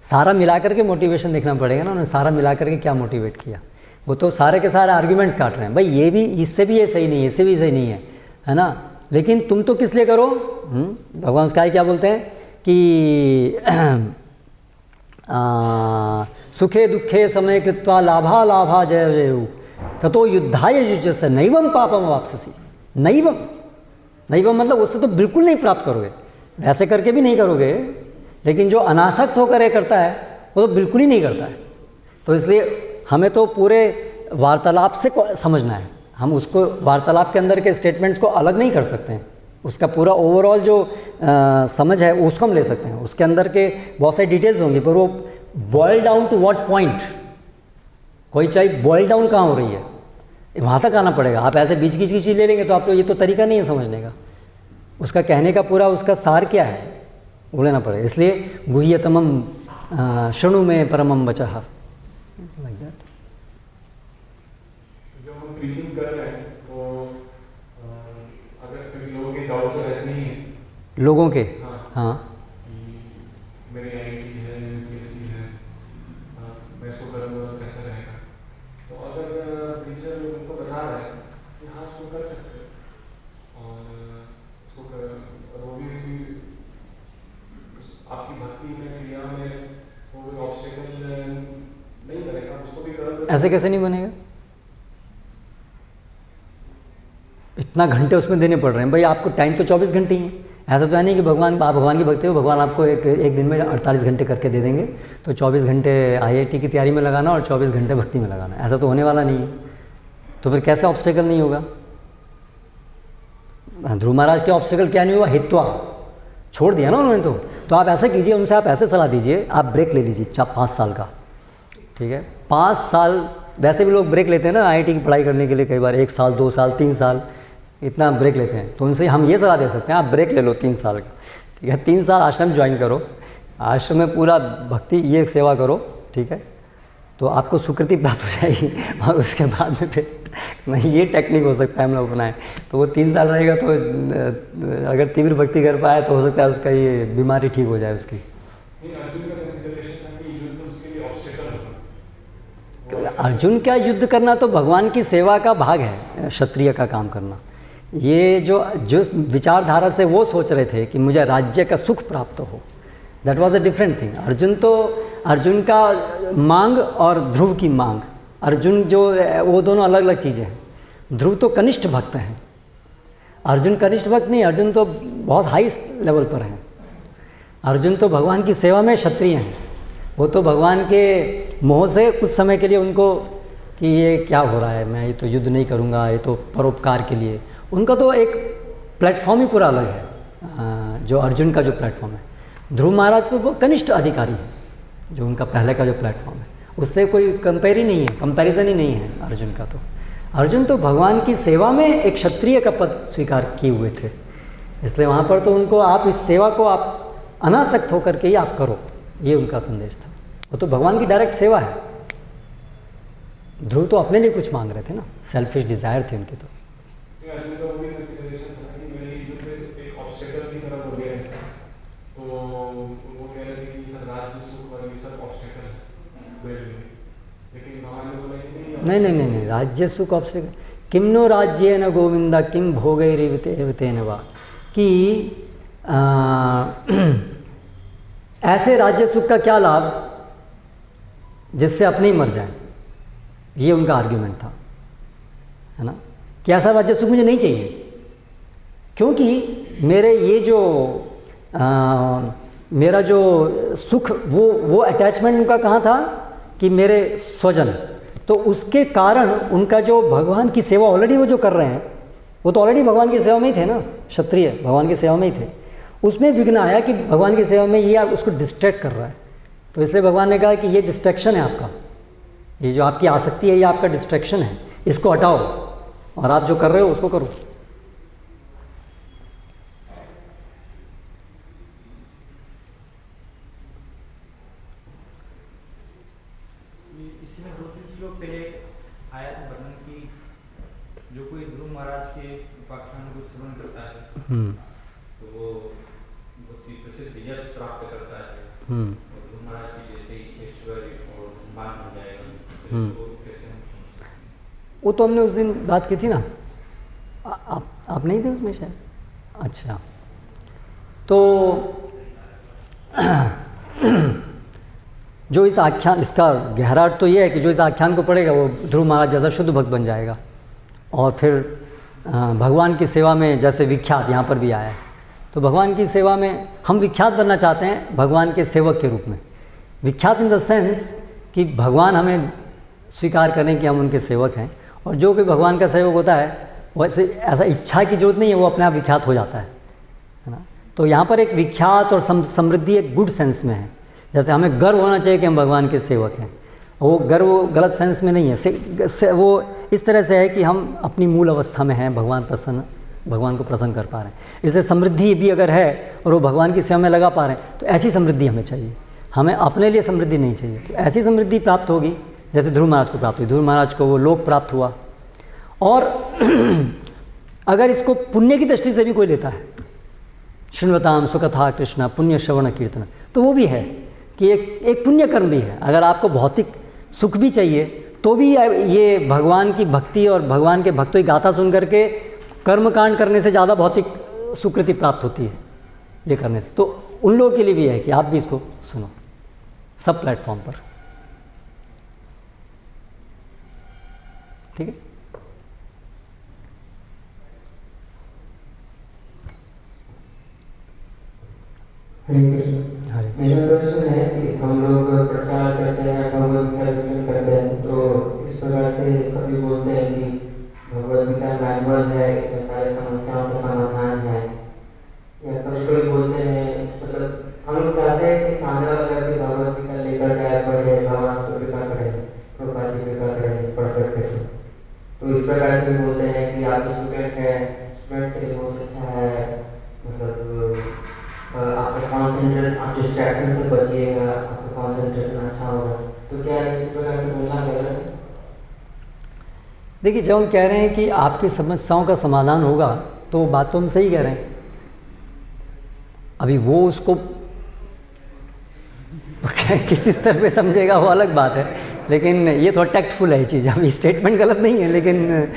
सारा मिलाकर के मोटिवेशन देखना पड़ेगा ना, उन्होंने सारा मिलाकर के क्या मोटिवेट किया। वो तो सारे के सारे आर्ग्यूमेंट्स काट रहे हैं, भाई ये भी इससे भी ये सही नहीं है, इससे भी सही नहीं है ना। लेकिन तुम तो किस लिए करो, भगवान उसका क्या बोलते हैं कि सुखे दुखे समय कृत्वा लाभा लाभा जय जय ततो युद्धाय युज्यसे नैवम पापम वापससी। नैवम मतलब उससे तो बिल्कुल नहीं प्राप्त करोगे, वैसे करके भी नहीं करोगे, लेकिन जो अनासक्त होकर करता है वो तो बिल्कुल ही नहीं करता है। तो इसलिए हमें तो पूरे वार्तालाप से समझना है, हम उसको वार्तालाप के अंदर के स्टेटमेंट्स को अलग नहीं कर सकते हैं, उसका पूरा ओवरऑल जो समझ है उसको हम ले सकते हैं। उसके अंदर के बहुत सारी डिटेल्स होंगी, पर वो boil down to what point, कोई चाहिए बॉयल डाउन कहाँ हो रही है, वहाँ तक आना पड़ेगा। आप ऐसे बीच की चीज़ ले लेंगे तो आप तो ये तो तरीका नहीं है समझने का, उसका कहने का पूरा उसका सार क्या है वो लेना पड़ेगा। इसलिए गुह्यतमम शृणु में परमम वचः, लाइक दैट। जो हम प्रीचिंग कर रहे हैं तो अगर कभी लोगों के डाउट तो रहते नहीं है, लोगों के हाँ कि मेरी आईटी है, यूपीएससी है, मैं इसको करूँगा कैसा रहेगा, तो अगर टीचर उनको बता रहा है कि हाँ उसको कर सकते हो और उसको और वो भी आपकी भक्ति में क्रिया में वो कोई ऑब्स्टेकल नहीं बनेगा, उसको भी करो। ऐसे कैसे नहीं बनेगा, इतना घंटे उसमें देने पड़ रहे हैं भाई, आपको टाइम तो 24 घंटे ही है। ऐसा तो है नहीं कि आप भगवान की भक्ति हो, भगवान आपको एक दिन में 48 घंटे करके दे देंगे, तो 24 घंटे आईआईटी की तैयारी में लगाना और 24 घंटे भक्ति में लगाना, ऐसा तो होने वाला नहीं है। तो फिर कैसे ऑब्स्टेकल नहीं होगा। ध्रुव महाराज के ऑब्स्टेकल क्या नहीं हुआ, हित्वा छोड़ दिया ना उन्होंने। तो आप ऐसा कीजिए, उनसे आप ऐसे सलाह दीजिए, आप ब्रेक ले लीजिए 5 साल का, ठीक है 5 साल। वैसे भी लोग ब्रेक लेते हैं ना आईआईटी की पढ़ाई करने के लिए, कई बार 1 साल 2 साल 3 साल इतना ब्रेक लेते हैं। तो उनसे हम ये सलाह दे सकते हैं आप ब्रेक ले लो 3 साल का, ठीक है 3 साल आश्रम ज्वाइन करो, आश्रम में पूरा भक्ति ये सेवा करो, ठीक है, तो आपको सुकृति प्राप्त हो जाएगी। और उसके बाद में फिर नहीं ये टेक्निक हो सकता है हम लोग अपनाएं, तो वो 3 साल रहेगा, तो अगर तीव्र भक्ति कर पाए तो हो सकता है उसका ये बीमारी ठीक हो जाए उसकी। अर्जुन क्या युद्ध करना तो भगवान की सेवा का भाग है, क्षत्रिय का काम करना। ये जो विचारधारा से वो सोच रहे थे कि मुझे राज्य का सुख प्राप्त हो, that was a different thing. Arjun का मांग और ध्रुव की मांग, अर्जुन जो वो दोनों अलग अलग चीज़ें हैं। ध्रुव तो कनिष्ठ भक्त हैं, अर्जुन कनिष्ठ भक्त नहीं, अर्जुन तो बहुत हाई लेवल पर हैं। अर्जुन तो भगवान की सेवा में क्षत्रिय हैं, वो तो भगवान के मोह से कुछ समय के लिए उनको कि ये क्या हो रहा है, मैं ये तो युद्ध नहीं करूँगा, ये तो परोपकार के लिए, उनका तो एक प्लेटफॉर्म ही पूरा अलग है जो अर्जुन का जो प्लेटफॉर्म है। ध्रुव महाराज तो वो कनिष्ठ अधिकारी है, जो उनका पहले का जो प्लेटफॉर्म है उससे कोई कंपेयर ही नहीं है, कंपैरिजन ही नहीं है अर्जुन का। तो अर्जुन तो भगवान की सेवा में एक क्षत्रिय का पद स्वीकार किए हुए थे, इसलिए वहाँ पर तो उनको आप इस सेवा को आप अनासक्त होकर के ही आप करो, ये उनका संदेश था। वो तो भगवान की डायरेक्ट सेवा है। ध्रुव तो अपने लिए कुछ मांग रहे थे ना, सेल्फिश डिज़ायर थे उनके। तो नहीं, राज्य सुख ऑब्स्टेकल किम नो राज्य न गोविंदा किम भोगैरेवतेन वा, कि ऐसे राज्य सुख का क्या लाभ जिससे अपने ही मर जाए, ये उनका आर्ग्यूमेंट था, है ना, कि ऐसा राज्य सुख मुझे नहीं चाहिए, क्योंकि मेरे ये जो मेरा जो सुख वो अटैचमेंट उनका कहाँ था कि मेरे स्वजन, तो उसके कारण उनका जो भगवान की सेवा ऑलरेडी वो जो कर रहे हैं, वो तो ऑलरेडी भगवान की सेवा में ही थे ना, क्षत्रिय भगवान की सेवा में ही थे। उसमें विघ्न आया कि भगवान की सेवा में ये उसको डिस्ट्रैक्ट कर रहा है, तो इसलिए भगवान ने कहा कि ये डिस्ट्रैक्शन है आपका, ये जो आपकी आसक्ति है ये आपका डिस्ट्रैक्शन है, इसको हटाओ और आप जो कर रहे हो उसको करो। इसमें 2-3 श्लोक पहले आया था वर्णन की जो कोई ध्रुव महाराज के उपाख्यान को श्रवण करता है तो वो बहुत ही प्रसिद्ध यश प्राप्त करता है और ध्रुव महाराज की जैसे ऐश्वर्य और मान हो जाएगा। तो कैसे वो तो हमने उस दिन बात की थी ना, आप नहीं थे उसमें शायद? अच्छा, तो जो इस आख्यान, इसका गहरा अर्थ तो ये है कि जो इस आख्यान को पढ़ेगा वो ध्रुव महाराज जैसा शुद्ध भक्त बन जाएगा और फिर भगवान की सेवा में, जैसे विख्यात यहाँ पर भी आया है, तो भगवान की सेवा में हम विख्यात बनना चाहते हैं भगवान के सेवक के रूप में। विख्यात इन द सेंस कि भगवान हमें स्वीकार करें कि हम उनके सेवक हैं, और जो कोई भगवान का सेवक होता है वैसे ऐसा इच्छा की जरूरत नहीं है, वो अपने आप विख्यात हो जाता है ना। तो यहाँ पर एक विख्यात और समृद्धि एक गुड सेंस में है, जैसे हमें गर्व होना चाहिए कि हम भगवान के सेवक हैं। वो गर्व गलत सेंस में नहीं है, वो इस तरह से है कि हम अपनी मूल अवस्था में हैं, भगवान को प्रसन्न कर पा रहे हैं। इससे समृद्धि भी अगर है और वो भगवान की सेवा में लगा पा रहे हैं तो ऐसी समृद्धि हमें चाहिए, हमें अपने लिए समृद्धि नहीं चाहिए। तो ऐसी समृद्धि प्राप्त होगी जैसे ध्रुव महाराज को प्राप्त हुई। ध्रुव महाराज को वो लोक प्राप्त हुआ। और अगर इसको पुण्य की दृष्टि से भी कोई लेता है, शृण्वताम सुकथा कृष्ण पुण्य श्रवण कीर्तन, तो वो भी है कि एक पुण्य कर्म भी है। अगर आपको भौतिक सुख भी चाहिए तो भी ये भगवान की भक्ति और भगवान के भक्तों की गाथा सुन करके कर्मकांड करने से ज़्यादा भौतिक सुकृति प्राप्त होती है ये करने से। तो उन लोगों के लिए भी है कि आप भी इसको सुनो सब प्लेटफॉर्म पर, ठीक है। मेरा प्रश्न है कि हम लोग प्रचार करते हैं, भगवत गीता करते हैं, तो इस प्रकार से कभी बोलते हैं कि भगवत गीता मैनुअल है, इसमें सारी समस्याओं का समाधान है, या कभी बोलते हैं मतलब हम लोग चाहते हैं कि सामने वाला व्यक्ति भगवत गीता लेकर जाए, पढ़े, भगवान को कृपा करे, प्रभुपाद जी कृपा करे, परफेक्ट है। तो इस प्रकार से बोलते हैं कि आप स्टूडेंट हैं, स्टूडेंट्स के लिए बहुत अच्छा है, मतलब आपका कॉन्सेंट्रेशन, आप डिस्ट्रैक्शन से बचिएगा, आपका कॉन्सेंट्रेशन अच्छा होगा। तो क्या इस प्रकार से बोलना गलत है? देखिए, जब हम कह रहे हैं कि आपकी समस्याओं का समाधान होगा तो बात तो हम सही कह रहे हैं। अभी वो उसको किसी स्तर पे समझेगा वो अलग बात है, लेकिन ये थोड़ा टैक्टफुल है ये चीज़। अभी स्टेटमेंट गलत नहीं है, लेकिन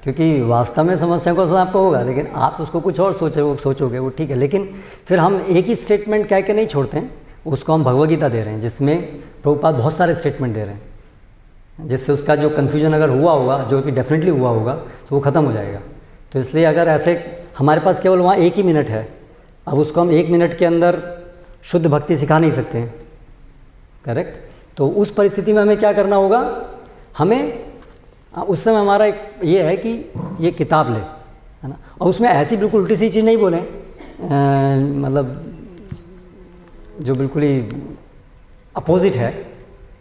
क्योंकि वास्तव में समस्या को आपको होगा, लेकिन आप उसको कुछ और सोचोगे वो ठीक है। लेकिन फिर हम एक ही स्टेटमेंट कह के नहीं छोड़ते हैं, उसको हम भगवद गीता दे रहे हैं जिसमें प्रभुपाद बहुत सारे स्टेटमेंट दे रहे हैं, जिससे उसका जो कन्फ्यूजन अगर हुआ होगा, जो कि डेफिनेटली हुआ होगा, तो वो ख़त्म हो जाएगा। तो इसलिए अगर ऐसे हमारे पास केवल वहाँ 1 ही मिनट है, अब उसको हम 1 मिनट के अंदर शुद्ध भक्ति सिखा नहीं सकते हैं, करेक्ट। तो उस परिस्थिति में हमें क्या करना होगा, हमें उस समय हमारा एक ये है कि ये किताब ले, है ना, और उसमें ऐसी बिल्कुल उल्टी सी चीज़ नहीं बोलें, मतलब जो बिल्कुल ही अपोजिट है,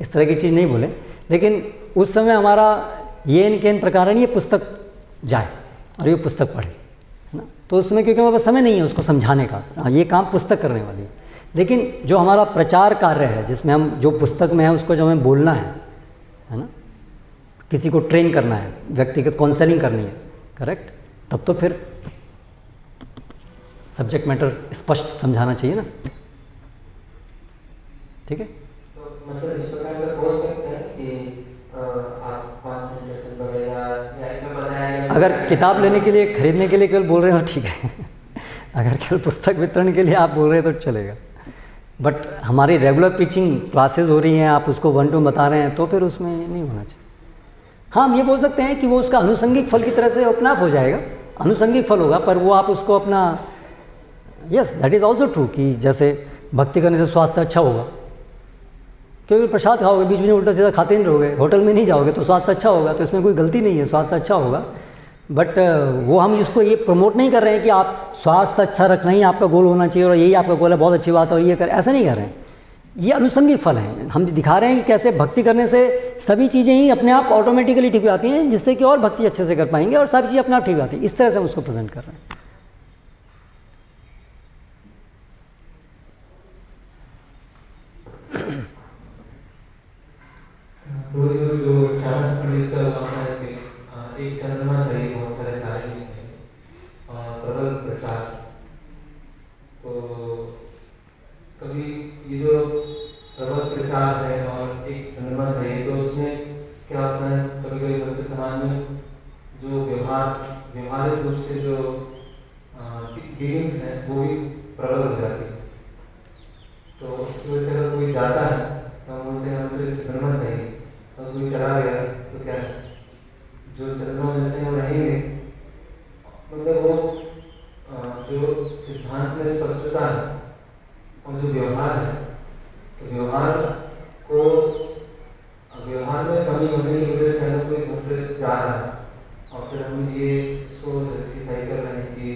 इस तरह की चीज़ नहीं बोलें। लेकिन उस समय हमारा ये इन प्रकार ये पुस्तक जाए और ये पुस्तक पढ़े, है ना। तो उस समय क्योंकि हमारे पास समय नहीं है उसको समझाने का, ये काम पुस्तक करने वाली है। लेकिन जो हमारा प्रचार कार्य है, जिसमें हम जो पुस्तक में है उसको जब हमें बोलना है ना, किसी को ट्रेन करना है, व्यक्तिगत काउंसलिंग करनी है, करेक्ट, तब तो फिर सब्जेक्ट मैटर स्पष्ट समझाना चाहिए ना, ठीक है। तो मतलब इस प्रकार से बोल सकते हैं कि आप कॉन्सेंट्रेशन वगैरह या इसमें बताया गया, अगर किताब लेने के लिए, खरीदने के लिए केवल बोल रहे हो ठीक है अगर केवल पुस्तक वितरण के लिए आप बोल रहे हैं तो चलेगा। बट हमारी रेगुलर टीचिंग क्लासेस हो रही हैं, आप उसको 1-2 बता रहे हैं, तो फिर उसमें नहीं होना चाहिए। हाँ, हम ये बोल सकते हैं कि वो उसका अनुषंगिक फल की तरह से अपना आप हो जाएगा, अनुषंगिक फल होगा, पर वो आप उसको अपना, yes that is also true, कि जैसे भक्ति करने से स्वास्थ्य अच्छा होगा, केवल प्रसाद खाओगे, बीच में उल्टा सीधा खाते नहीं रहोगे, होटल में नहीं जाओगे तो स्वास्थ्य अच्छा होगा, तो इसमें कोई गलती नहीं है, स्वास्थ्य अच्छा होगा। बट वो हम इसको ये प्रमोट नहीं कर रहे हैं कि आप स्वास्थ्य अच्छा रखना ही आपका गोल होना चाहिए और यही आपका गोल है, बहुत अच्छी बात है और ये कर, ऐसा नहीं कर रहे हैं। ये अनुषंगिक फल हैं, हम दिखा रहे हैं कि कैसे भक्ति करने से सभी चीज़ें ही अपने आप ऑटोमेटिकली ठीक हो जाती हैं, जिससे कि और भक्ति अच्छे से कर पाएंगे और सारी चीज़ें अपने आप ठीक हो जाती हैं। इस तरह से हम उसको प्रेजेंट कर रहे हैं। जो चाणक्य पंडित का मानना है कि एक चंद्रमा चाहिए, बहुत सारे तारे नहीं चाहिए, और प्रबल प्रचार। तो कभी ये जो प्रबल प्रचार है और एक चंद्रमा चाहिए, तो उसमें क्या होता है, कभी कभी भक्त समाज में जो व्यवहारिक रूप से जो फीलिंग्स हैं वो भी प्रबल हो जाती है। तो उसकी वजह से अगर कोई जाता है तो हम बोलते हैं मुझे चंद्रमा चाहिए, और कोई चला गया तो क्या है, जो चंद्रमा जैसे हम रहेंगे, मतलब वो जो सिद्धांत में स्पष्टता है और जो व्यवहार है, तो व्यवहार में कमी होने की वजह से अगर कोई भक्त जा रहा है और फिर हम ये इसको जस्टिफाई कर रहे हैं कि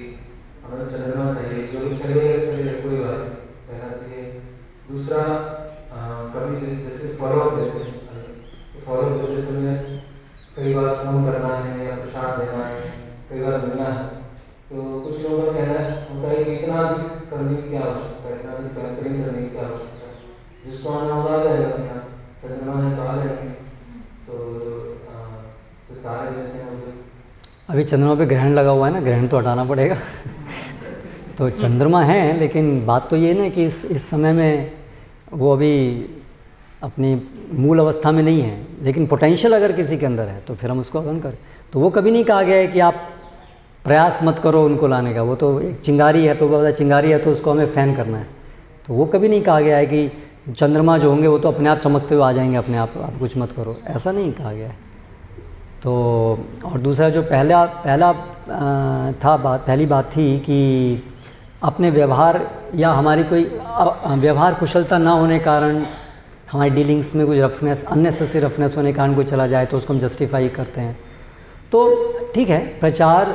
हमें चंद्रमा चाहिए, जो भी चलेगा कोई बात नहीं, पहला तो ये। दूसरा, कभी जैसे फॉलोअप देते हैं, फॉलोअप देते समय कई बार फोन करना है या प्रसाद देना है, कई बार मिलना है, तो कुछ लोगों का कहना होता है कि इतना अधिक करने की आवश्यकता है, इतना अधिक पैम्परिंग करने की आवश्यकता है, जिसको आना होगा आ जाएगा, अपना चंद्रमा है तो आ जाएंगे। तो तारे जैसे अभी चंद्रमा पे ग्रहण लगा हुआ है ना, ग्रहण तो हटाना पड़ेगा तो चंद्रमा है, लेकिन बात तो ये ना कि इस समय में वो अभी अपनी मूल अवस्था में नहीं है, लेकिन पोटेंशियल अगर किसी के अंदर है तो फिर हम उसको अगन करें। तो वो कभी नहीं कहा गया है कि आप प्रयास मत करो उनको लाने का, वो तो एक चिंगारी है, तो चिंगारी है तो उसको हमें फैन करना है, तो वो कभी नहीं कहा गया है कि चंद्रमा जो होंगे वो तो अपने आप चमकते हुए आ जाएंगे अपने आप कुछ मत करो, ऐसा नहीं कहा गया है। तो और दूसरा जो पहली बात थी कि अपने व्यवहार या हमारी कोई व्यवहार कुशलता ना होने कारण हमारी डीलिंग्स में कुछ रफनेस, अननेसेसरी रफनेस होने के कारण कोई चला जाए तो उसको हम जस्टिफाई करते हैं। तो ठीक है, प्रचार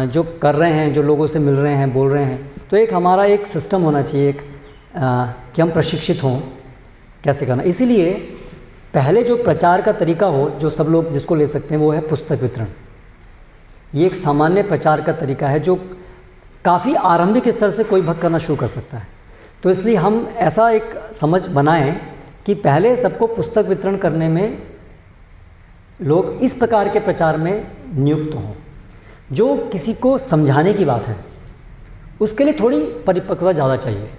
जो कर रहे हैं, जो लोगों से मिल रहे हैं, बोल रहे हैं, तो एक हमारा एक सिस्टम होना चाहिए कि हम प्रशिक्षित हों कैसे करना। इसीलिए पहले जो प्रचार का तरीका हो, जो सब लोग जिसको ले सकते हैं, वो है पुस्तक वितरण। ये एक सामान्य प्रचार का तरीका है जो काफ़ी आरंभिक स्तर से कोई भक्त करना शुरू कर सकता है। तो इसलिए हम ऐसा एक समझ बनाएं कि पहले सबको पुस्तक वितरण करने में लोग इस प्रकार के प्रचार में नियुक्त हों। जो किसी को समझाने की बात है उसके लिए थोड़ी परिपक्वता ज़्यादा चाहिए,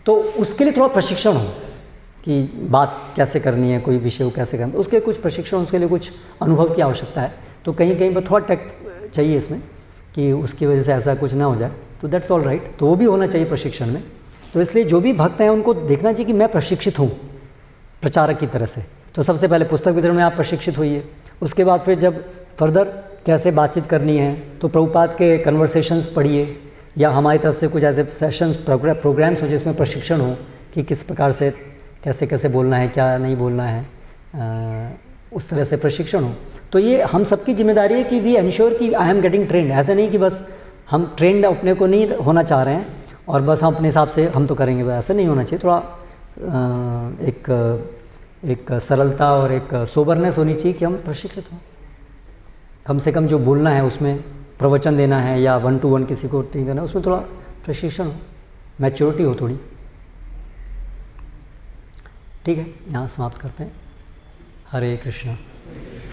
तो उसके लिए थोड़ा प्रशिक्षण हो कि बात कैसे करनी है, कोई विषय को कैसे करना है, उसके लिए कुछ प्रशिक्षण, उसके लिए कुछ अनुभव की आवश्यकता है। तो कहीं कहीं पर थोड़ा टेक चाहिए इसमें कि उसकी वजह से ऐसा कुछ ना हो जाए, तो दैट्स ऑल राइट, तो वो भी होना चाहिए प्रशिक्षण में। तो इसलिए जो भी भक्त हैं उनको देखना चाहिए कि मैं प्रशिक्षित हूँ प्रचारक की तरह से। तो सबसे पहले पुस्तक वितरण में आप प्रशिक्षित होइए, उसके बाद फिर जब फर्दर कैसे बातचीत करनी है तो प्रभुपाद के कन्वर्सेशंस पढ़िए, या हमारी तरफ से कुछ ऐसे सेशंस प्रोग्राम्स हो जिसमें प्रशिक्षण हो कि किस प्रकार से कैसे कैसे बोलना है, क्या नहीं बोलना है, उस तरह से प्रशिक्षण हो। तो ये हम सबकी जिम्मेदारी है कि वी एंश्योर कि आई एम गेटिंग ट्रेंड। ऐसा नहीं कि बस हम ट्रेंड अपने को नहीं होना चाह रहे हैं और बस हम अपने हिसाब से हम तो करेंगे, ऐसा नहीं होना चाहिए। थोड़ा एक सरलता और एक सोबरनेस होनी चाहिए कि हम प्रशिक्षित हों। कम से कम जो बोलना है उसमें, प्रवचन देना है या 1-to-1 किसी को ट्रेन करना है, उसमें थोड़ा प्रशिक्षण हो, मैच्योरिटी हो थोड़ी। ठीक है, यहाँ समाप्त करते हैं। हरे कृष्णा।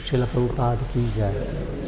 श्रील प्रभुपाद की जय।